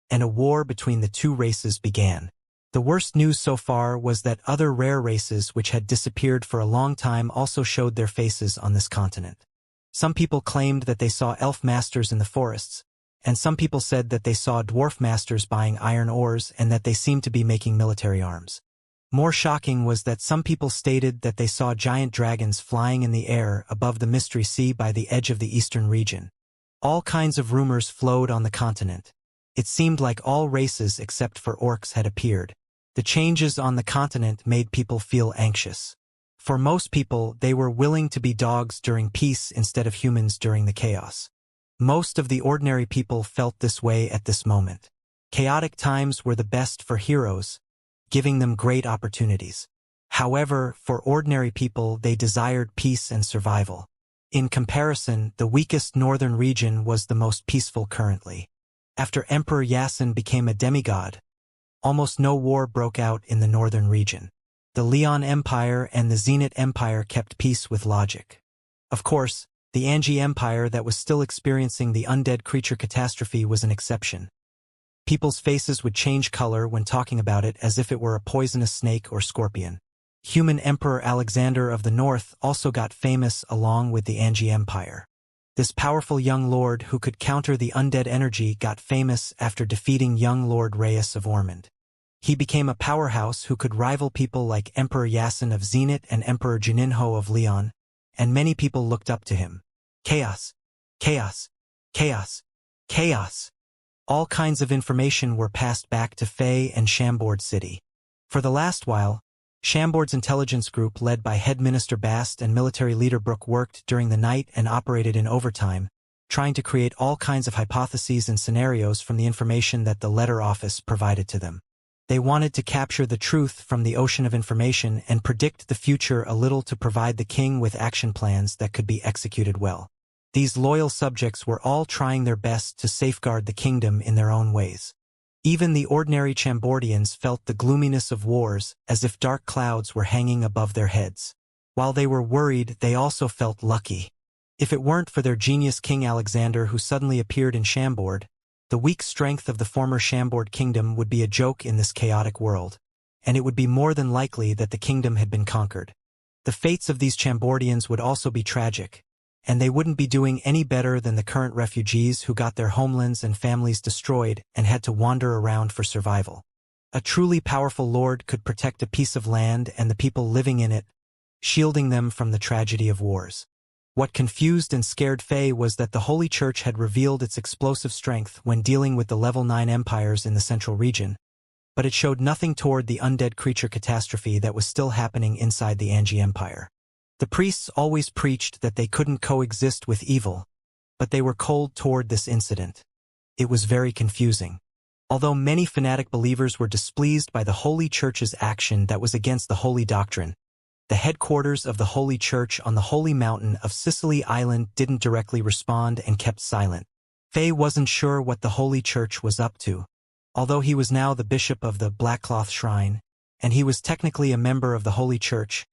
and a war between the two races began. The worst news so far was that other rare races which had disappeared for a long time also showed their faces on this continent. Some people claimed that they saw elf masters in the forests, and some people said that they saw dwarf masters buying iron ores and that they seemed to be making military arms. More shocking was that some people stated that they saw giant dragons flying in the air above the Mystery Sea by the edge of the eastern region. All kinds of rumors flowed on the continent. It seemed like all races except for orcs had appeared. The changes on the continent made people feel anxious. For most people, they were willing to be dogs during peace instead of humans during the chaos. Most of the ordinary people felt this way at this moment. Chaotic times were the best for heroes, giving them great opportunities. However, for ordinary people, they desired peace and survival. In comparison, the weakest northern region was the most peaceful currently. After Emperor Yasin became a demigod, almost no war broke out in the northern region. The Leon Empire and the Zenit Empire kept peace with logic. Of course, the Angie Empire that was still experiencing the undead creature catastrophe was an exception. People's faces would change color when talking about it as if it were a poisonous snake or scorpion. Human Emperor Alexander of the North also got famous along with the Angie Empire. This powerful young lord who could counter the undead energy got famous after defeating young Lord Reyes of Ormond. He became a powerhouse who could rival people like Emperor Yasin of Zenit and Emperor Juninho of Leon, and many people looked up to him. Chaos, chaos, chaos, chaos. All kinds of information were passed back to Faye and Chambord City. For the last while, Chambord's intelligence group led by Head Minister Bast and military leader Brooke worked during the night and operated in overtime, trying to create all kinds of hypotheses and scenarios from the information that the letter office provided to them. They wanted to capture the truth from the ocean of information and predict the future a little to provide the king with action plans that could be executed well. These loyal subjects were all trying their best to safeguard the kingdom in their own ways. Even the ordinary Chambordians felt the gloominess of wars as if dark clouds were hanging above their heads. While they were worried, they also felt lucky. If it weren't for their genius King Alexander who suddenly appeared in Chambord, the weak strength of the former Chambord kingdom would be a joke in this chaotic world, and it would be more than likely that the kingdom had been conquered. The fates of these Chambordians would also be tragic, and they wouldn't be doing any better than the current refugees who got their homelands and families destroyed and had to wander around for survival. A truly powerful lord could protect a piece of land and the people living in it, shielding them from the tragedy of wars. What confused and scared Faye was that the Holy Church had revealed its explosive strength when dealing with the level 9 empires in the central region, but it showed nothing toward the undead creature catastrophe that was still happening inside the Angie Empire. The priests always preached that they couldn't coexist with evil, but they were cold toward this incident. It was very confusing. Although many fanatic believers were displeased by the Holy Church's action that was against the holy doctrine, the headquarters of the Holy Church on the holy mountain of Sicily Island didn't directly respond and kept silent. Faye wasn't sure what the Holy Church was up to. Although he was now the bishop of the Blackcloth Shrine, and he was technically a member of the Holy Church,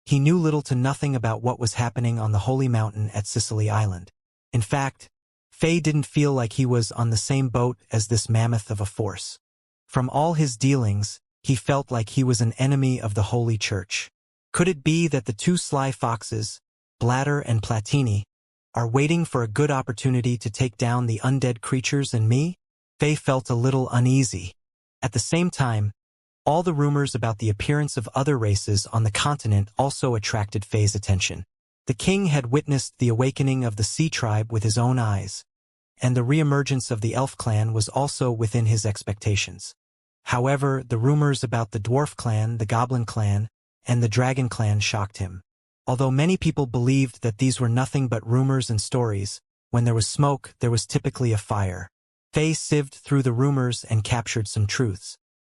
he knew little to nothing about what was happening on the holy mountain at Sicily Island. In fact, Faye didn't feel like he was on the same boat as this mammoth of a force. From all his dealings, he felt like he was an enemy of the Holy Church. Could it be that the two sly foxes, Bladder and Platini, are waiting for a good opportunity to take down the undead creatures and me? Faye felt a little uneasy. At the same time, all the rumors about the appearance of other races on the continent also attracted Faye's attention. The king had witnessed the awakening of the Sea Tribe with his own eyes, and the reemergence of the Elf clan was also within his expectations. However, the rumors about the Dwarf clan, the Goblin clan, and the Dragon clan shocked him. Although many people believed that these were nothing but rumors and stories, when there was smoke, there was typically a fire. Faye sieved through the rumors and captured some truths.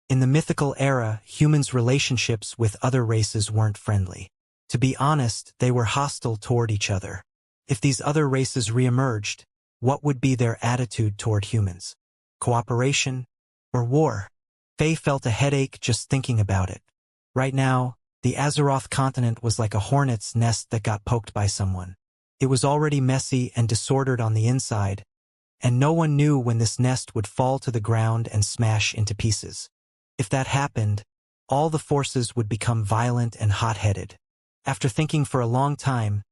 In the mythical era, humans' relationships with other races weren't friendly. To be honest, they were hostile toward each other. If these other races reemerged, what would be their attitude toward humans? Cooperation or war? Faye felt a headache just thinking about it. Right now, the Azeroth continent was like a hornet's nest that got poked by someone. It was already messy and disordered on the inside, and no one knew when this nest would fall to the ground and smash into pieces. If that happened, all the forces would become violent and hot-headed. After thinking for a long time,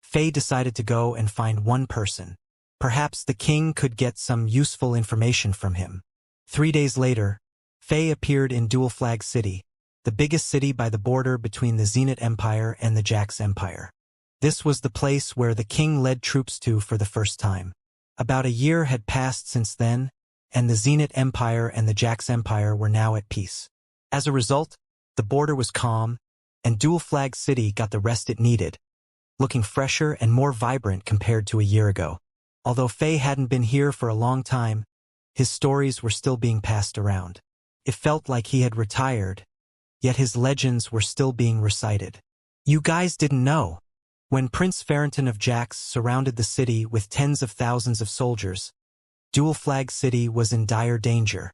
Faye decided to go and find one person. Perhaps the king could get some useful information from him. 3 days later, Faye appeared in Dual Flag City, the biggest city by the border between the Zenit Empire and the Jax Empire. This was the place where the king led troops to for the first time. About a year had passed since then, and the Zenit Empire and the Jax Empire were now at peace. As a result, the border was calm, and Dual Flag City got the rest it needed, looking fresher and more vibrant compared to a year ago. Although Faye hadn't been here for a long time, his stories were still being passed around. It felt like he had retired, yet his legends were still being recited. You guys didn't know. When Prince Farrington of Jax surrounded the city with tens of thousands of soldiers, Dual Flag City was in dire danger.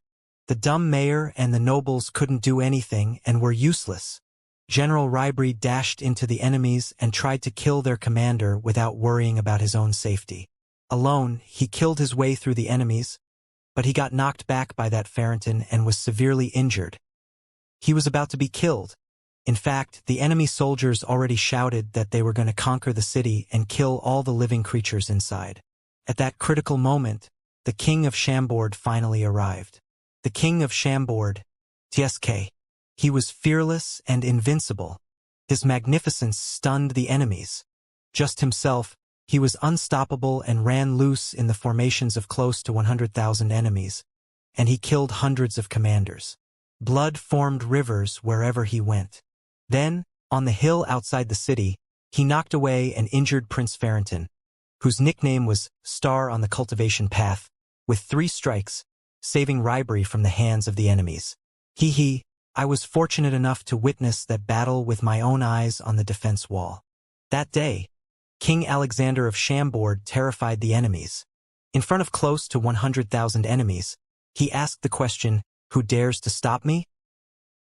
The dumb mayor and the nobles couldn't do anything and were useless. General Rybri dashed into the enemies and tried to kill their commander without worrying about his own safety. Alone, he killed his way through the enemies, but he got knocked back by that Farrington and was severely injured. He was about to be killed. In fact, the enemy soldiers already shouted that they were going to conquer the city and kill all the living creatures inside. At that critical moment, the king of Chambord finally arrived. The king of Chambord, TSK. He was fearless and invincible. His magnificence stunned the enemies. Just himself, he was unstoppable and ran loose in the formations of close to 100,000 enemies, and he killed hundreds of commanders. Blood formed rivers wherever he went. Then, on the hill outside the city, he knocked away and injured Prince Farrington, whose nickname was Star on the Cultivation Path, with 3 strikes, saving Ribery from the hands of the enemies. I was fortunate enough to witness that battle with my own eyes on the defense wall. That day, King Alexander of Chambord terrified the enemies. In front of close to 100,000 enemies, he asked the question, "Who dares to stop me?"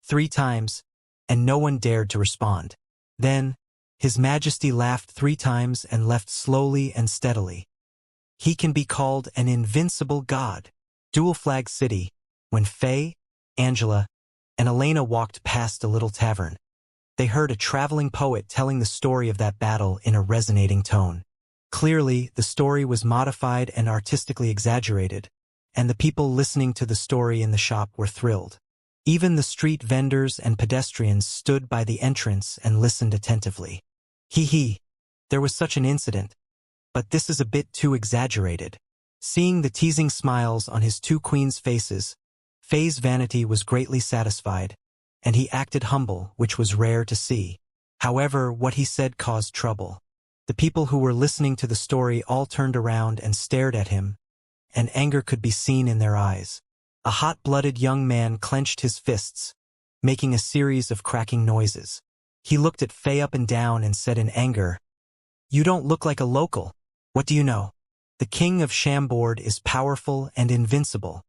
3 times, and no one dared to respond. Then, His Majesty laughed 3 times and left slowly and steadily. He can be called an invincible god. Dual Flag City, when Faye, Angela, and Elena walked past a little tavern. They heard a traveling poet telling the story of that battle in a resonating tone. Clearly, the story was modified and artistically exaggerated, and the people listening to the story in the shop were thrilled. Even the street vendors and pedestrians stood by the entrance and listened attentively. There was such an incident, but this is a bit too exaggerated. Seeing the teasing smiles on his 2 queens' faces, Faye's vanity was greatly satisfied, and he acted humble, which was rare to see. However, what he said caused trouble. The people who were listening to the story all turned around and stared at him, and anger could be seen in their eyes. A hot-blooded young man clenched his fists, making a series of cracking noises. He looked at Faye up and down and said in anger, "You don't look like a local. What do you know? The king of Chambord is powerful and invincible.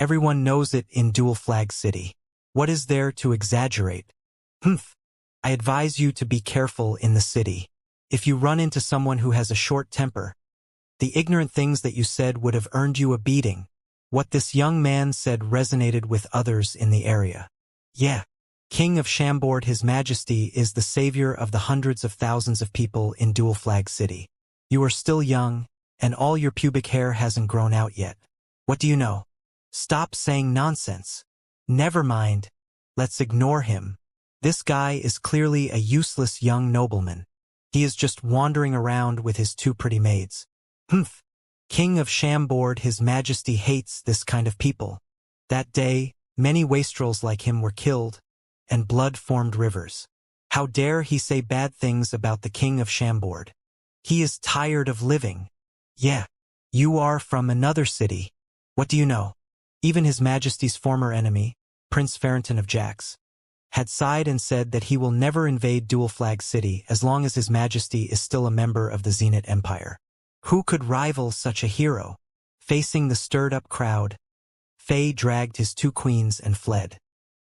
Everyone knows it in Dual Flag City. What is there to exaggerate? I advise you to be careful in the city. If you run into someone who has a short temper, the ignorant things that you said would have earned you a beating." What this young man said resonated with others in the area. Yeah, King of Chambord, His Majesty is the savior of the hundreds of thousands of people in Dual Flag City. You are still young, and all your pubic hair hasn't grown out yet. What do you know? Stop saying nonsense. Never mind. Let's ignore him. This guy is clearly a useless young nobleman. He is just wandering around with his 2 pretty maids. King of Chambord, His Majesty hates this kind of people. That day, many wastrels like him were killed, and blood formed rivers. How dare he say bad things about the King of Chambord? He is tired of living. Yeah, you are from another city. What do you know? Even His Majesty's former enemy, Prince Farrington of Jax, had sighed and said that he will never invade Dual Flag City as long as His Majesty is still a member of the Zenith Empire. Who could rival such a hero? Facing the stirred-up crowd, Faye dragged his 2 queens and fled.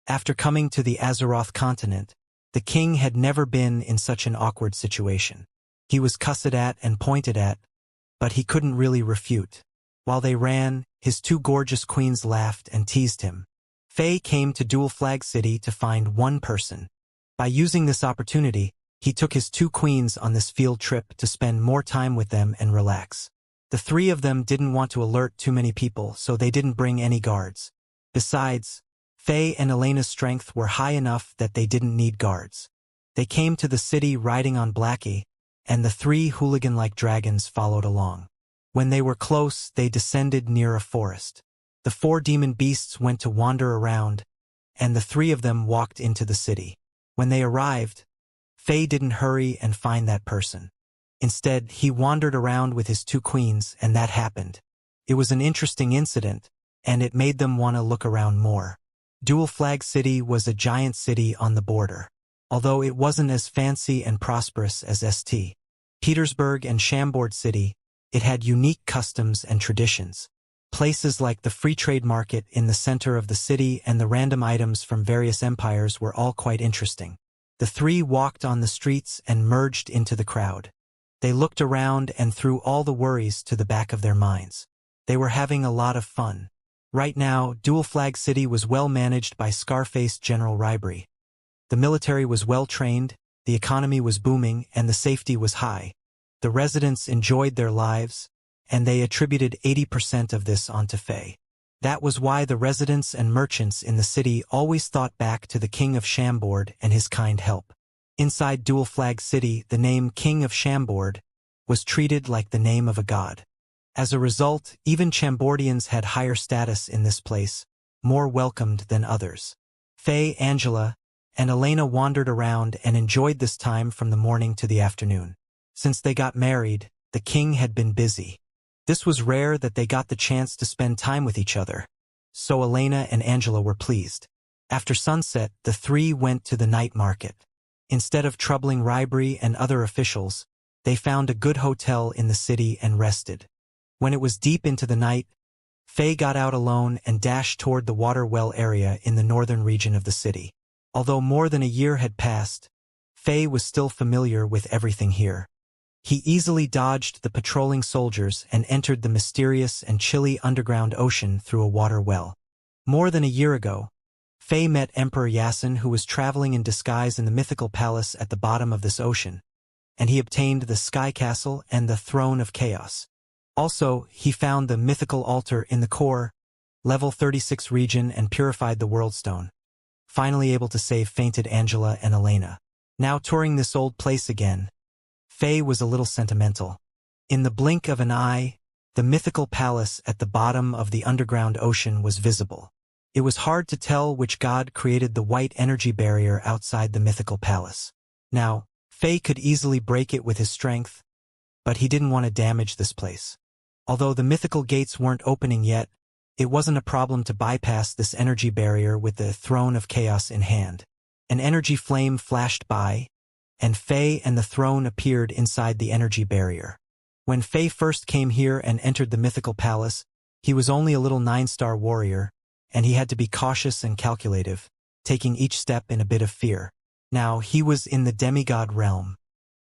After coming to the Azeroth continent, the king had never been in such an awkward situation. He was cussed at and pointed at, but he couldn't really refute. While they ran, his 2 gorgeous queens laughed and teased him. Faye came to Dual Flag City to find one person. By using this opportunity, he took his 2 queens on this field trip to spend more time with them and relax. The 3 of them didn't want to alert too many people, so they didn't bring any guards. Besides, Faye and Elena's strength were high enough that they didn't need guards. They came to the city riding on Blackie, and the 3 hooligan-like dragons followed along. When they were close, they descended near a forest. The 4 demon beasts went to wander around, and the 3 of them walked into the city. When they arrived, Faye didn't hurry and find that person. Instead, he wandered around with his 2 queens, and that happened. It was an interesting incident, and it made them want to look around more. Dual Flag City was a giant city on the border. Although it wasn't as fancy and prosperous as St. Petersburg and Chambord City, it had unique customs and traditions. Places like the free trade market in the center of the city and the random items from various empires were all quite interesting. The 3 walked on the streets and merged into the crowd. They looked around and threw all the worries to the back of their minds. They were having a lot of fun. Right now, Dual Flag City was well managed by Scarface General Rybri. The military was well trained, the economy was booming, and the safety was high. The residents enjoyed their lives, and they attributed 80% of this onto Faye. That was why the residents and merchants in the city always thought back to the King of Chambord and his kind help. Inside Dual Flag City, the name King of Chambord was treated like the name of a god. As a result, even Chambordians had higher status in this place, more welcomed than others. Faye, Angela, and Elena wandered around and enjoyed this time from the morning to the afternoon. Since they got married, the king had been busy. This was rare that they got the chance to spend time with each other, so Elena and Angela were pleased. After sunset, the three went to the night market. Instead of troubling Rybri and other officials, they found a good hotel in the city and rested. When it was deep into the night, Faye got out alone and dashed toward the water well area in the northern region of the city. Although more than a year had passed, Faye was still familiar with everything here. He easily dodged the patrolling soldiers and entered the mysterious and chilly underground ocean through a water well. More than a year ago, Faye met Emperor Yasin, who was traveling in disguise in the mythical palace at the bottom of this ocean, and he obtained the Sky Castle and the Throne of Chaos. Also, he found the mythical altar in the core, level 36 region, and purified the World Stone, finally able to save fainted Angela and Elena. Now touring this old place again, Faye was a little sentimental. In the blink of an eye, the mythical palace at the bottom of the underground ocean was visible. It was hard to tell which god created the white energy barrier outside the mythical palace. Now, Faye could easily break it with his strength, but he didn't want to damage this place. Although the mythical gates weren't opening yet, it wasn't a problem to bypass this energy barrier with the Throne of Chaos in hand. An energy flame flashed by, and Faye and the throne appeared inside the energy barrier. When Faye first came here and entered the mythical palace, he was only a little 9-star warrior, and he had to be cautious and calculative, taking each step in a bit of fear. Now he was in the demigod realm.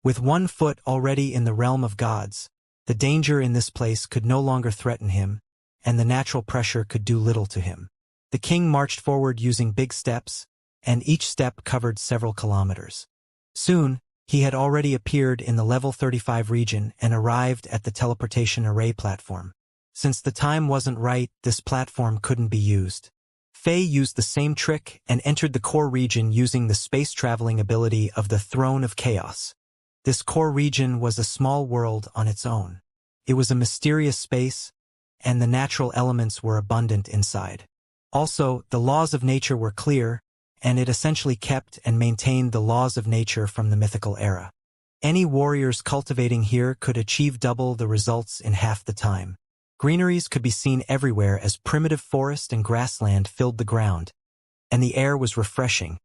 With one foot already in the realm of gods, the danger in this place could no longer threaten him, and the natural pressure could do little to him. The king marched forward using big steps, and each step covered several kilometers. Soon, he had already appeared in the level 35 region and arrived at the teleportation array platform. Since the time wasn't right, this platform couldn't be used. Faye used the same trick and entered the core region using the space-traveling ability of the Throne of Chaos. This core region was a small world on its own. It was a mysterious space, and the natural elements were abundant inside. Also, the laws of nature were clear, and it essentially kept and maintained the laws of nature from the mythical era. Any warriors cultivating here could achieve double the results in half the time. Greeneries could be seen everywhere as primitive forest and grassland filled the ground, and the air was refreshing,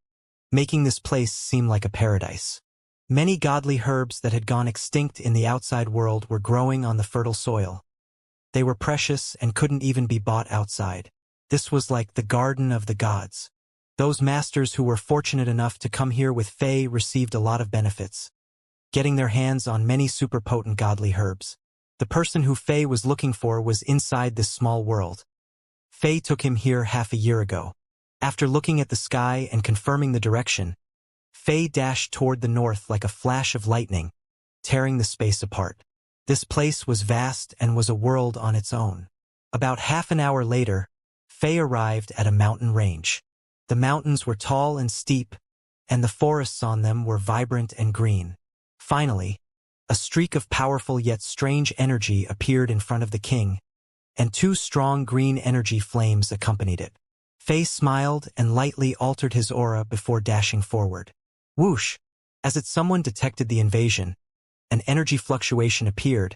making this place seem like a paradise. Many godly herbs that had gone extinct in the outside world were growing on the fertile soil. They were precious and couldn't even be bought outside. This was like the garden of the gods. Those masters who were fortunate enough to come here with Faye received a lot of benefits, getting their hands on many super potent godly herbs. The person who Faye was looking for was inside this small world. Faye took him here half a year ago. After looking at the sky and confirming the direction, Faye dashed toward the north like a flash of lightning, tearing the space apart. This place was vast and was a world on its own. About half an hour later, Faye arrived at a mountain range. The mountains were tall and steep, and the forests on them were vibrant and green. Finally, a streak of powerful yet strange energy appeared in front of the king, and 2 strong green energy flames accompanied it. Faye smiled and lightly altered his aura before dashing forward. Whoosh! As if someone detected the invasion, an energy fluctuation appeared,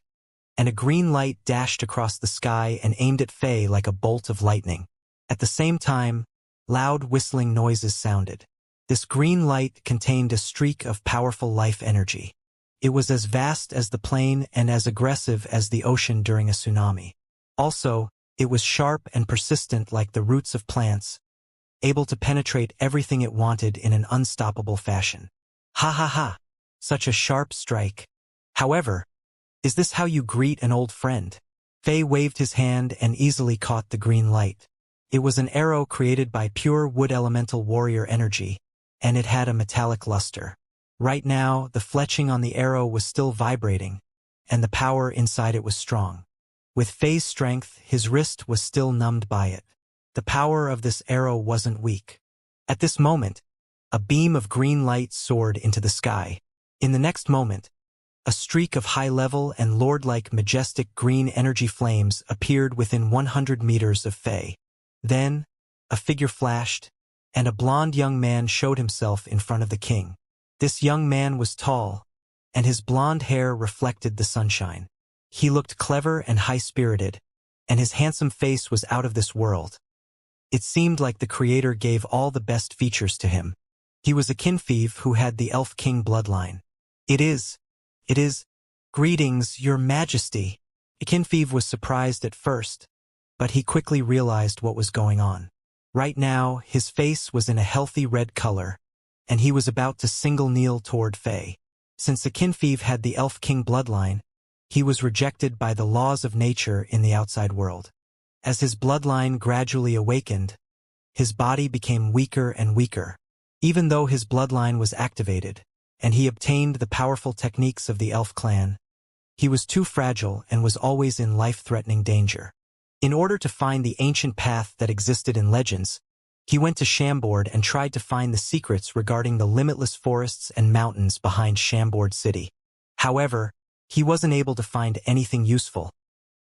and a green light dashed across the sky and aimed at Faye like a bolt of lightning. At the same time, loud whistling noises sounded. This green light contained a streak of powerful life energy. It was as vast as the plain and as aggressive as the ocean during a tsunami. Also, it was sharp and persistent like the roots of plants, able to penetrate everything it wanted in an unstoppable fashion. Ha ha ha! Such a sharp strike. However, is this how you greet an old friend? Faye waved his hand and easily caught the green light. It was an arrow created by pure wood elemental warrior energy, and it had a metallic luster. Right now, the fletching on the arrow was still vibrating, and the power inside it was strong. With Faye's strength, his wrist was still numbed by it. The power of this arrow wasn't weak. At this moment, a beam of green light soared into the sky. In the next moment, a streak of high-level and lord-like majestic green energy flames appeared within 100 meters of Faye. Then, a figure flashed, and a blond young man showed himself in front of the king. This young man was tall, and his blonde hair reflected the sunshine. He looked clever and high-spirited, and his handsome face was out of this world. It seemed like the creator gave all the best features to him. He was a kinfief who had the Elf King bloodline. It is. Greetings, your majesty. Kinfief was surprised at first, but he quickly realized what was going on. Right now, his face was in a healthy red color, and he was about to single kneel toward Faye. Since the kinfief had the Elf King bloodline, he was rejected by the laws of nature in the outside world. As his bloodline gradually awakened, his body became weaker and weaker. Even though his bloodline was activated, and he obtained the powerful techniques of the elf clan, he was too fragile and was always in life-threatening danger. In order to find the ancient path that existed in legends, he went to Chambord and tried to find the secrets regarding the limitless forests and mountains behind Chambord City. However, he wasn't able to find anything useful,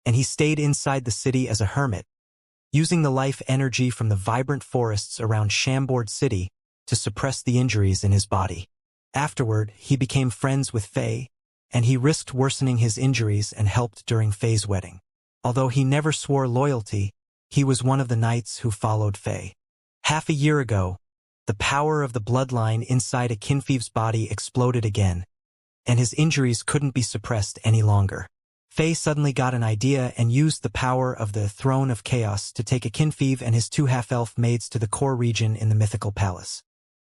and he stayed inside the city as a hermit, using the life energy from the vibrant forests around Chambord City to suppress the injuries in his body. Afterward, he became friends with Faye, and he risked worsening his injuries and helped during Faye's wedding. Although he never swore loyalty, he was one of the knights who followed Faye. Half a year ago, the power of the bloodline inside a kinfief's body exploded again, and his injuries couldn't be suppressed any longer. Faye suddenly got an idea and used the power of the Throne of Chaos to take a kinfief and his two half-elf maids to the core region in the mythical palace.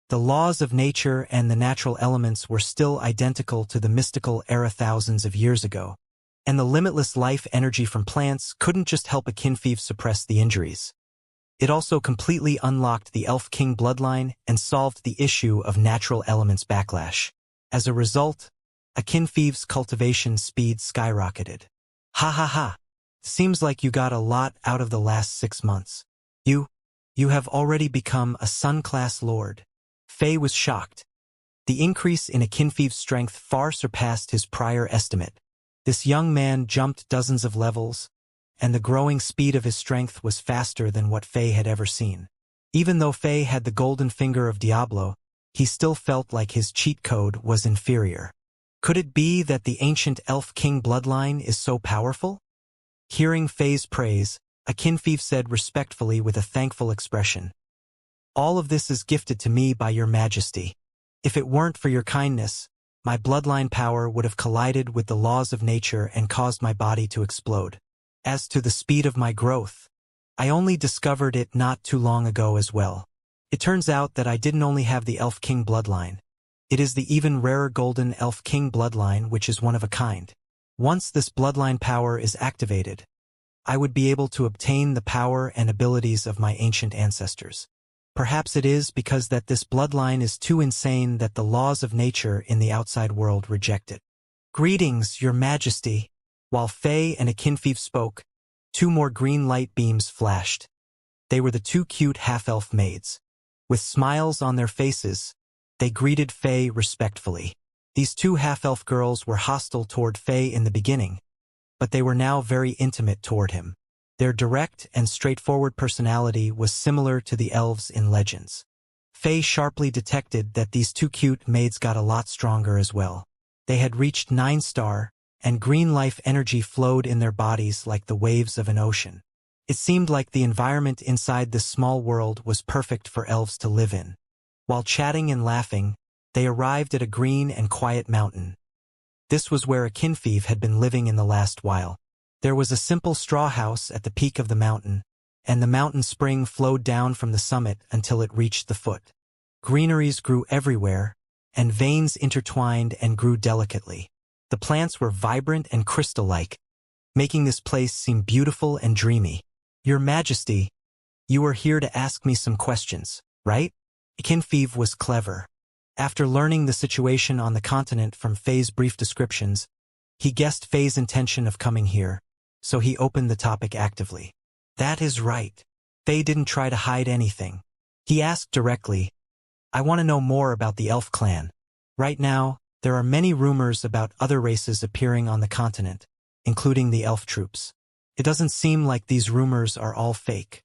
The laws of nature and the natural elements were still identical to the mystical era thousands of years ago, and the limitless life energy from plants couldn't just help a kinfief suppress the injuries. It also completely unlocked the Elf King bloodline and solved the issue of natural elements backlash. As a result, a kinfief's cultivation speed skyrocketed. Ha ha ha! Seems like you got a lot out of the last 6 months. You have already become a Sun-class lord. Faye was shocked. The increase in a kinfief's strength far surpassed his prior estimate. This young man jumped dozens of levels, and the growing speed of his strength was faster than what Faye had ever seen. Even though Faye had the golden finger of Diablo, he still felt like his cheat code was inferior. Could it be that the ancient Elf King bloodline is so powerful? Hearing Faye's praise, a kinfief said respectfully with a thankful expression, "All of this is gifted to me by your majesty. If it weren't for your kindness, my bloodline power would have collided with the laws of nature and caused my body to explode. As to the speed of my growth, I only discovered it not too long ago as well. It turns out that I didn't only have the Elf King bloodline. It is the even rarer golden Elf King bloodline, which is one of a kind. Once this bloodline power is activated, I would be able to obtain the power and abilities of my ancient ancestors. Perhaps it is because that this bloodline is too insane that the laws of nature in the outside world reject it. Greetings, your majesty." While Faye and a kinfief spoke, 2 more green light beams flashed. They were the 2 cute half-elf maids. With smiles on their faces, they greeted Faye respectfully. These 2 half-elf girls were hostile toward Faye in the beginning, but they were now very intimate toward him. Their direct and straightforward personality was similar to the elves in legends. Faye sharply detected that these 2 cute maids got a lot stronger as well. They had reached 9-star, and green life energy flowed in their bodies like the waves of an ocean. It seemed like the environment inside this small world was perfect for elves to live in. While chatting and laughing, they arrived at a green and quiet mountain. This was where a kinfief had been living in the last while. There was a simple straw house at the peak of the mountain, and the mountain spring flowed down from the summit until it reached the foot. Greeneries grew everywhere, and veins intertwined and grew delicately. The plants were vibrant and crystal-like, making this place seem beautiful and dreamy. "Your Majesty, You are here to ask me some questions, right? Akinfeev was clever. After learning the situation on the continent from Faye's brief descriptions, he guessed Faye's intention of coming here, so he opened the topic actively. That is right. Faye didn't try to hide anything. He asked directly, I want to know more about the elf clan. Right now, there are many rumors about other races appearing on the continent, including the elf troops. It doesn't seem like these rumors are all fake.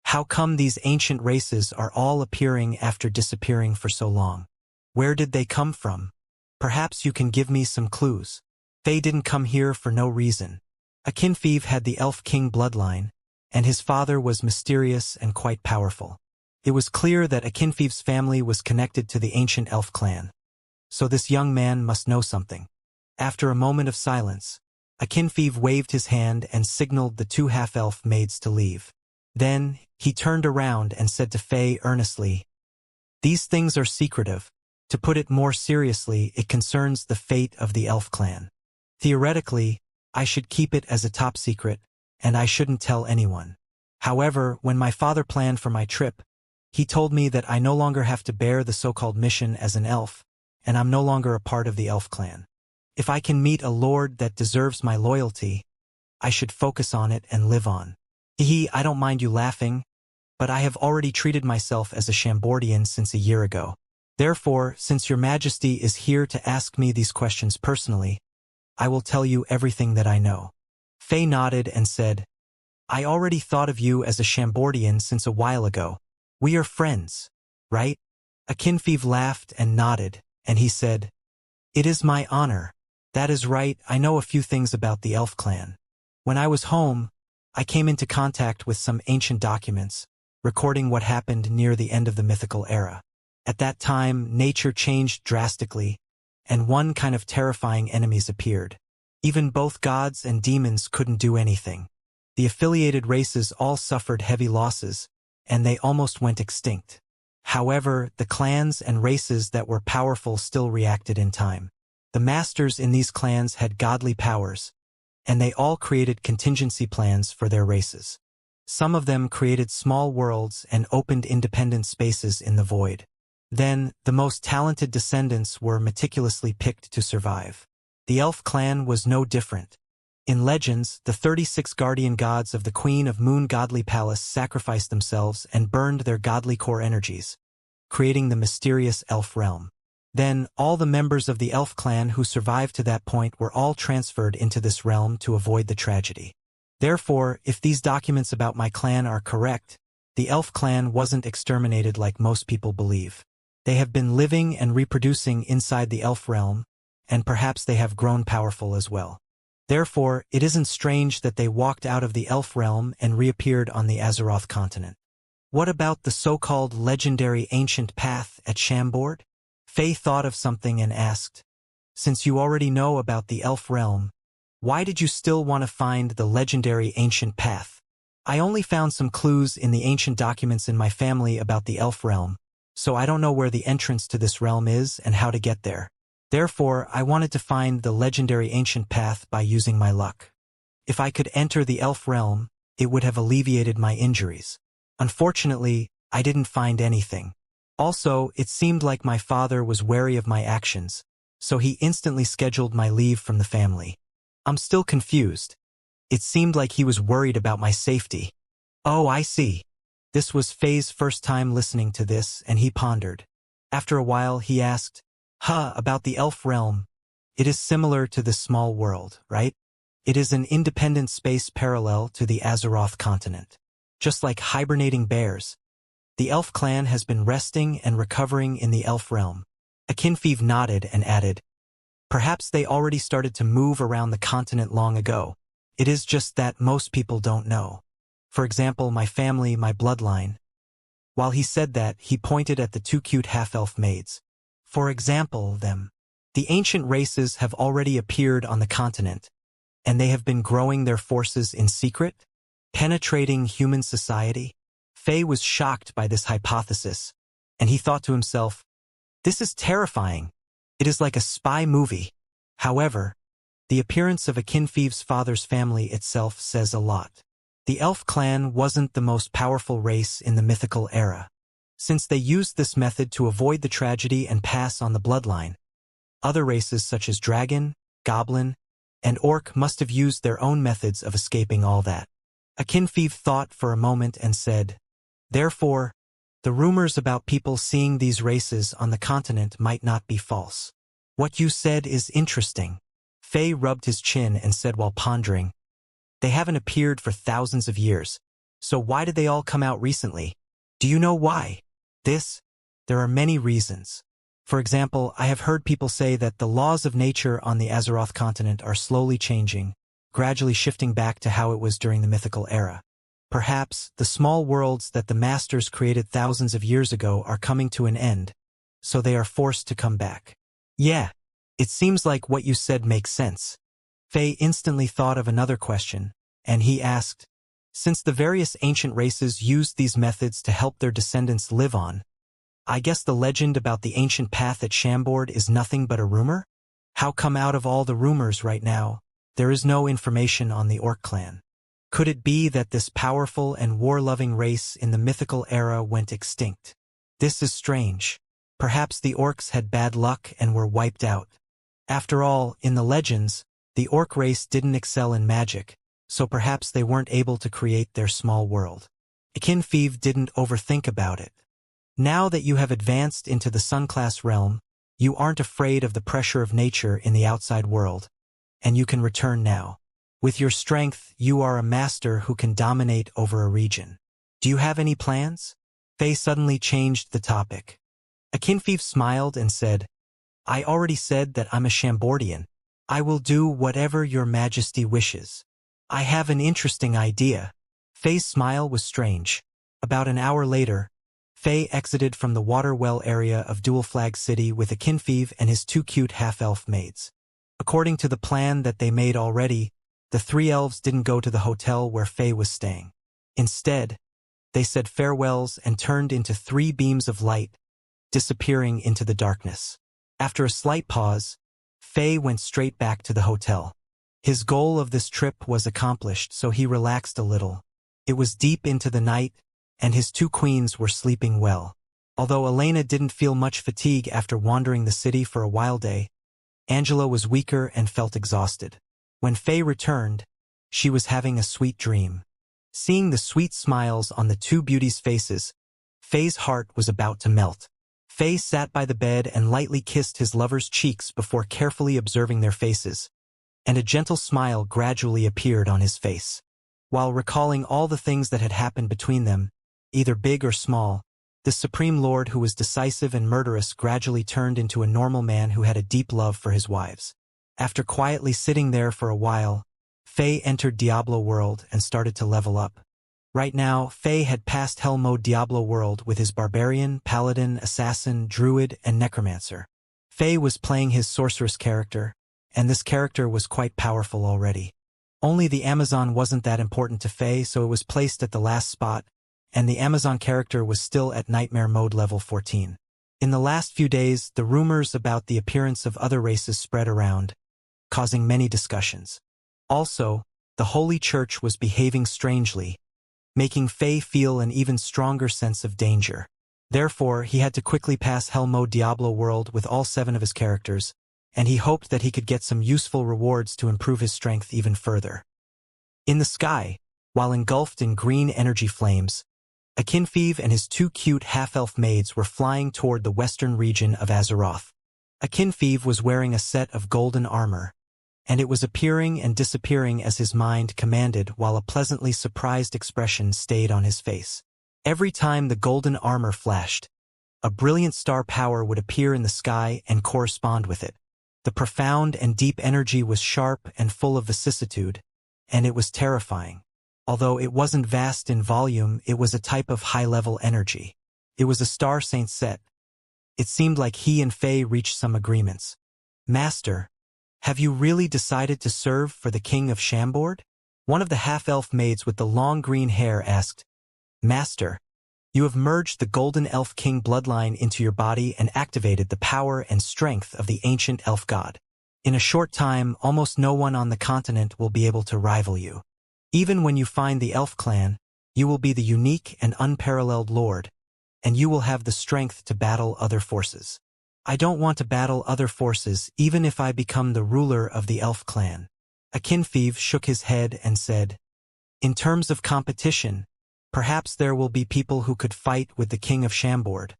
How come these ancient races are all appearing after disappearing for so long? Where did they come from? Perhaps you can give me some clues. Faye didn't come here for no reason. Akinfeev had the Elf King bloodline, and his father was mysterious and quite powerful. It was clear that Akinfeev's family was connected to the ancient elf clan. So this young man must know something. After a moment of silence, Akinfeev waved his hand and signaled the two half-elf maids to leave. Then, he turned around and said to Faye earnestly, These things are secretive. To put it more seriously, it concerns the fate of the elf clan. Theoretically, I should keep it as a top secret, and I shouldn't tell anyone. However, when my father planned for my trip, he told me that I no longer have to bear the so-called mission as an elf, and I'm no longer a part of the elf clan. If I can meet a lord that deserves my loyalty, I should focus on it and live on. I don't mind you laughing, but I have already treated myself as a Shambordian since a year ago. Therefore, since your majesty is here to ask me these questions personally, I will tell you everything that I know. Faye nodded and said, I already thought of you as a Shambordian since a while ago. We are friends, right? Akinfeev laughed and nodded, and he said, It is my honor. That is right, I know a few things about the elf clan. When I was home, I came into contact with some ancient documents, recording what happened near the end of the mythical era. At that time, nature changed drastically, and one kind of terrifying enemies appeared. Even both gods and demons couldn't do anything. The affiliated races all suffered heavy losses, and they almost went extinct. However, the clans and races that were powerful still reacted in time. The masters in these clans had godly powers, and they all created contingency plans for their races. Some of them created small worlds and opened independent spaces in the void. Then, the most talented descendants were meticulously picked to survive. The elf clan was no different. In legends, the 36 guardian gods of the Queen of Moon Godly Palace sacrificed themselves and burned their godly core energies, creating the mysterious elf realm. Then, all the members of the elf clan who survived to that point were all transferred into this realm to avoid the tragedy. Therefore, if these documents about my clan are correct, the elf clan wasn't exterminated like most people believe. They have been living and reproducing inside the elf realm, and perhaps they have grown powerful as well. Therefore, it isn't strange that they walked out of the elf realm and reappeared on the Azeroth continent. What about the so-called legendary ancient path at Chambord? Faye thought of something and asked, Since you already know about the elf realm, why did you still want to find the legendary ancient path? I only found some clues in the ancient documents in my family about the elf realm, so I don't know where the entrance to this realm is and how to get there. Therefore, I wanted to find the legendary ancient path by using my luck. If I could enter the elf realm, it would have alleviated my injuries. Unfortunately, I didn't find anything. Also, it seemed like my father was wary of my actions, so he instantly scheduled my leave from the family. I'm still confused. It seemed like he was worried about my safety. Oh, I see. This was Faye's first time listening to this, and he pondered. After a while, he asked, about the elf realm. It is similar to this small world, right? It is an independent space parallel to the Azeroth continent. Just like hibernating bears, the elf clan has been resting and recovering in the elf realm. Akinfeev nodded and added, Perhaps they already started to move around the continent long ago. It is just that most people don't know. For example, my family, my bloodline. While he said that, he pointed at the two cute half-elf maids. For example, them. The ancient races have already appeared on the continent, and they have been growing their forces in secret, penetrating human society. Faye was shocked by this hypothesis, and he thought to himself, This is terrifying. It is like a spy movie. However, the appearance of Akinfeev's father's family itself says a lot. The elf clan wasn't the most powerful race in the mythical era. Since they used this method to avoid the tragedy and pass on the bloodline, other races such as dragon, goblin, and orc must have used their own methods of escaping all that. Akinfeev thought for a moment and said, "Therefore, the rumors about people seeing these races on the continent might not be false." "What you said is interesting." Faye rubbed his chin and said while pondering, "They haven't appeared for thousands of years, so why did they all come out recently? Do you know why?" There are many reasons. For example, I have heard people say that the laws of nature on the Azeroth continent are slowly changing, gradually shifting back to how it was during the mythical era. Perhaps the small worlds that the masters created thousands of years ago are coming to an end, so they are forced to come back. Yeah, it seems like what you said makes sense. Faye instantly thought of another question, and he asked, "Since the various ancient races used these methods to help their descendants live on, I guess the legend about the ancient path at Chambord is nothing but a rumor? How come out of all the rumors right now, there is no information on the Orc clan? Could it be that this powerful and war-loving race in the mythical era went extinct? This is strange. Perhaps the Orcs had bad luck and were wiped out. After all, in the legends, the Orc race didn't excel in magic, so perhaps they weren't able to create their small world." Akinfeev didn't overthink about it. Now that you have advanced into the Sun-class realm, you aren't afraid of the pressure of nature in the outside world, and you can return now. With your strength, you are a master who can dominate over a region. Do you have any plans? Faye suddenly changed the topic. Akinfeev smiled and said, "I already said that I'm a Chambordian. I will do whatever your majesty wishes. I have an interesting idea." Faye's smile was strange. About an hour later, Faye exited from the water well area of Dual Flag City with Akinfeev and his two cute half-elf maids. According to the plan that they made already, the three elves didn't go to the hotel where Faye was staying. Instead, they said farewells and turned into three beams of light, disappearing into the darkness. After a slight pause, Faye went straight back to the hotel. His goal of this trip was accomplished, so he relaxed a little. It was deep into the night, and his two queens were sleeping well. Although Elena didn't feel much fatigue after wandering the city for a wild day, Angela was weaker and felt exhausted. When Faye returned, she was having a sweet dream. Seeing the sweet smiles on the two beauties' faces, Faye's heart was about to melt. Faye sat by the bed and lightly kissed his lover's cheeks before carefully observing their faces, and a gentle smile gradually appeared on his face. While recalling all the things that had happened between them, either big or small, the Supreme Lord who was decisive and murderous gradually turned into a normal man who had a deep love for his wives. After quietly sitting there for a while, Faye entered Diablo World and started to level up. Right now, Faye had passed Hell Mode Diablo World with his Barbarian, Paladin, Assassin, Druid, and Necromancer. Faye was playing his Sorceress character, and this character was quite powerful already. Only the Amazon wasn't that important to Faye, so it was placed at the last spot, and the Amazon character was still at Nightmare Mode level 14. In the last few days, the rumors about the appearance of other races spread around, causing many discussions. Also, the Holy Church was behaving strangely, making Faye feel an even stronger sense of danger. Therefore, he had to quickly pass Hell Mode Diablo World with all 7 of his characters, and he hoped that he could get some useful rewards to improve his strength even further. In the sky, while engulfed in green energy flames, Akinfeev and his two cute half-elf maids were flying toward the western region of Azeroth. Akinfeev was wearing a set of golden armor, and it was appearing and disappearing as his mind commanded while a pleasantly surprised expression stayed on his face. Every time the golden armor flashed, a brilliant star power would appear in the sky and correspond with it. The profound and deep energy was sharp and full of vicissitude, and it was terrifying. Although it wasn't vast in volume, it was a type of high-level energy. It was a Star Saint set. It seemed like he and Faye reached some agreements. "Master, have you really decided to serve for the King of Chambord?" One of the half-elf maids with the long green hair asked. "Master, you have merged the Golden Elf King bloodline into your body and activated the power and strength of the ancient elf god. In a short time, almost no one on the continent will be able to rival you. Even when you find the elf clan, you will be the unique and unparalleled lord, and you will have the strength to battle other forces. I don't want to battle other forces even if I become the ruler of the elf clan. Akinfeev shook his head and said, in terms of competition, perhaps there will be people who could fight with the king of Chambord,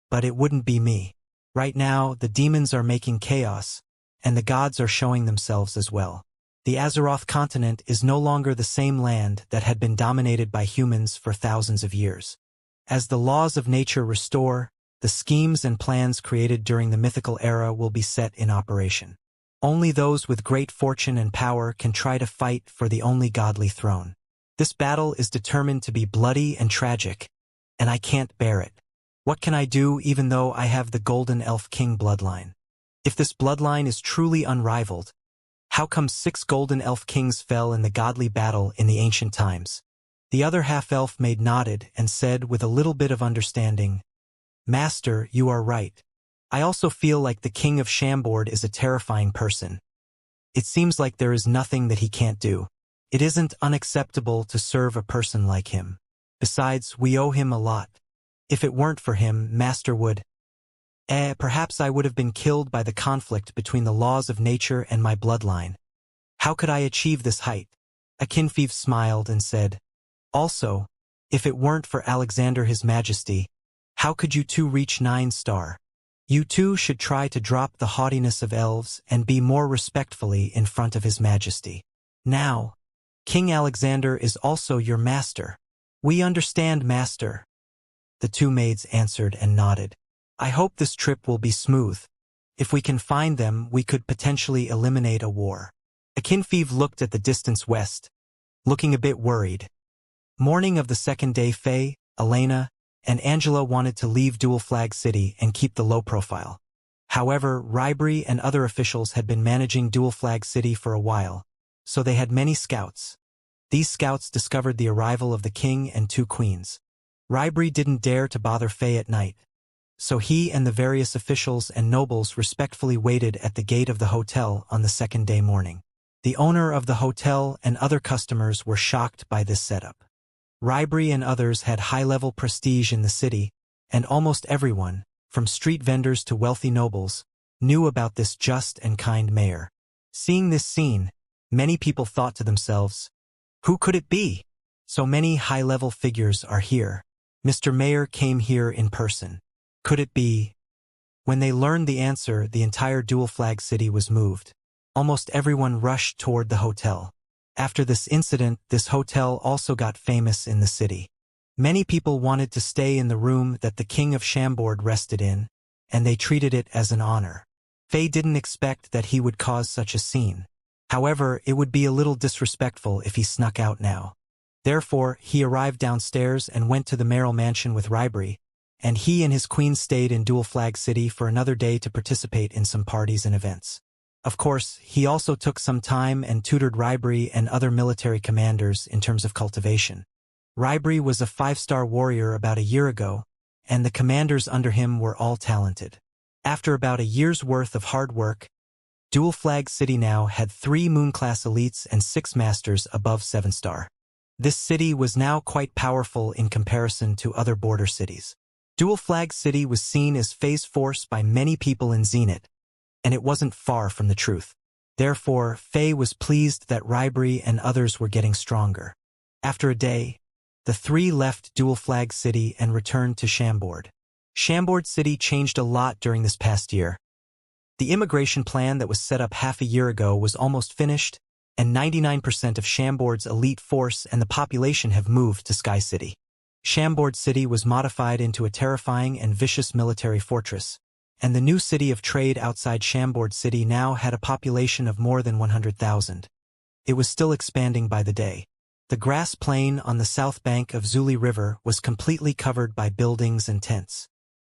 but it wouldn't be me. Right now, the demons are making chaos, and the gods are showing themselves as well. The Azeroth continent is no longer the same land that had been dominated by humans for thousands of years. As the laws of nature restore, the schemes and plans created during the mythical era will be set in operation. Only those with great fortune and power can try to fight for the only godly throne. This battle is determined to be bloody and tragic, and I can't bear it. What can I do even though I have the Golden Elf King bloodline? If this bloodline is truly unrivaled, how come 6 Golden Elf Kings fell in the godly battle in the ancient times? The other half-elf maid nodded and said with a little bit of understanding, Master, you are right. I also feel like the King of Chambord is a terrifying person. It seems like there is nothing that he can't do. It isn't unacceptable to serve a person like him. Besides, we owe him a lot. If it weren't for him, Master would... perhaps I would have been killed by the conflict between the laws of nature and my bloodline. How could I achieve this height? Akinfeev smiled and said, also, if it weren't for Alexander His Majesty, how could you two reach 9-star? You two should try to drop the haughtiness of elves and be more respectfully in front of His Majesty. Now, King Alexander is also your master. We understand, Master. The 2 maids answered and nodded. I hope this trip will be smooth. If we can find them, we could potentially eliminate a war. Akinfeev looked at the distance west, looking a bit worried. Morning of the second day, Faye, Elena, and Angela wanted to leave Dual Flag City and keep the low profile. However, Rybri and other officials had been managing Dual Flag City for a while, so they had many scouts. These scouts discovered the arrival of the king and 2 queens. Rybri didn't dare to bother Faye at night, so he and the various officials and nobles respectfully waited at the gate of the hotel on the second day morning. The owner of the hotel and other customers were shocked by this setup. Rybri and others had high-level prestige in the city, and almost everyone, from street vendors to wealthy nobles, knew about this just and kind mayor. Seeing this scene, many people thought to themselves, who could it be? So many high-level figures are here. Mr. Mayor came here in person. Could it be? When they learned the answer, the entire Dual Flag City was moved. Almost everyone rushed toward the hotel. After this incident, this hotel also got famous in the city. Many people wanted to stay in the room that the King of Chambord rested in, and they treated it as an honor. Faye didn't expect that he would cause such a scene. However, it would be a little disrespectful if he snuck out now. Therefore, he arrived downstairs and went to the mayoral mansion with Rybri, and he and his queen stayed in Dual Flag City for another day to participate in some parties and events. Of course, he also took some time and tutored Rybri and other military commanders in terms of cultivation. Rybri was a 5-star warrior about a year ago, and the commanders under him were all talented. After about a year's worth of hard work, Dual Flag City now had 3 Moon-class elites and 6 masters above 7-star. This city was now quite powerful in comparison to other border cities. Dual Flag City was seen as Faye's force by many people in Zenith, and it wasn't far from the truth. Therefore, Faye was pleased that Rybri and others were getting stronger. After a day, the 3 left Dual Flag City and returned to Chambord. Chambord City changed a lot during this past year. The immigration plan that was set up half a year ago was almost finished, and 99% of Chambord's elite force and the population have moved to Sky City. Chambord City was modified into a terrifying and vicious military fortress, and the new city of trade outside Chambord City now had a population of more than 100,000. It was still expanding by the day. The grass plain on the south bank of Zuli River was completely covered by buildings and tents.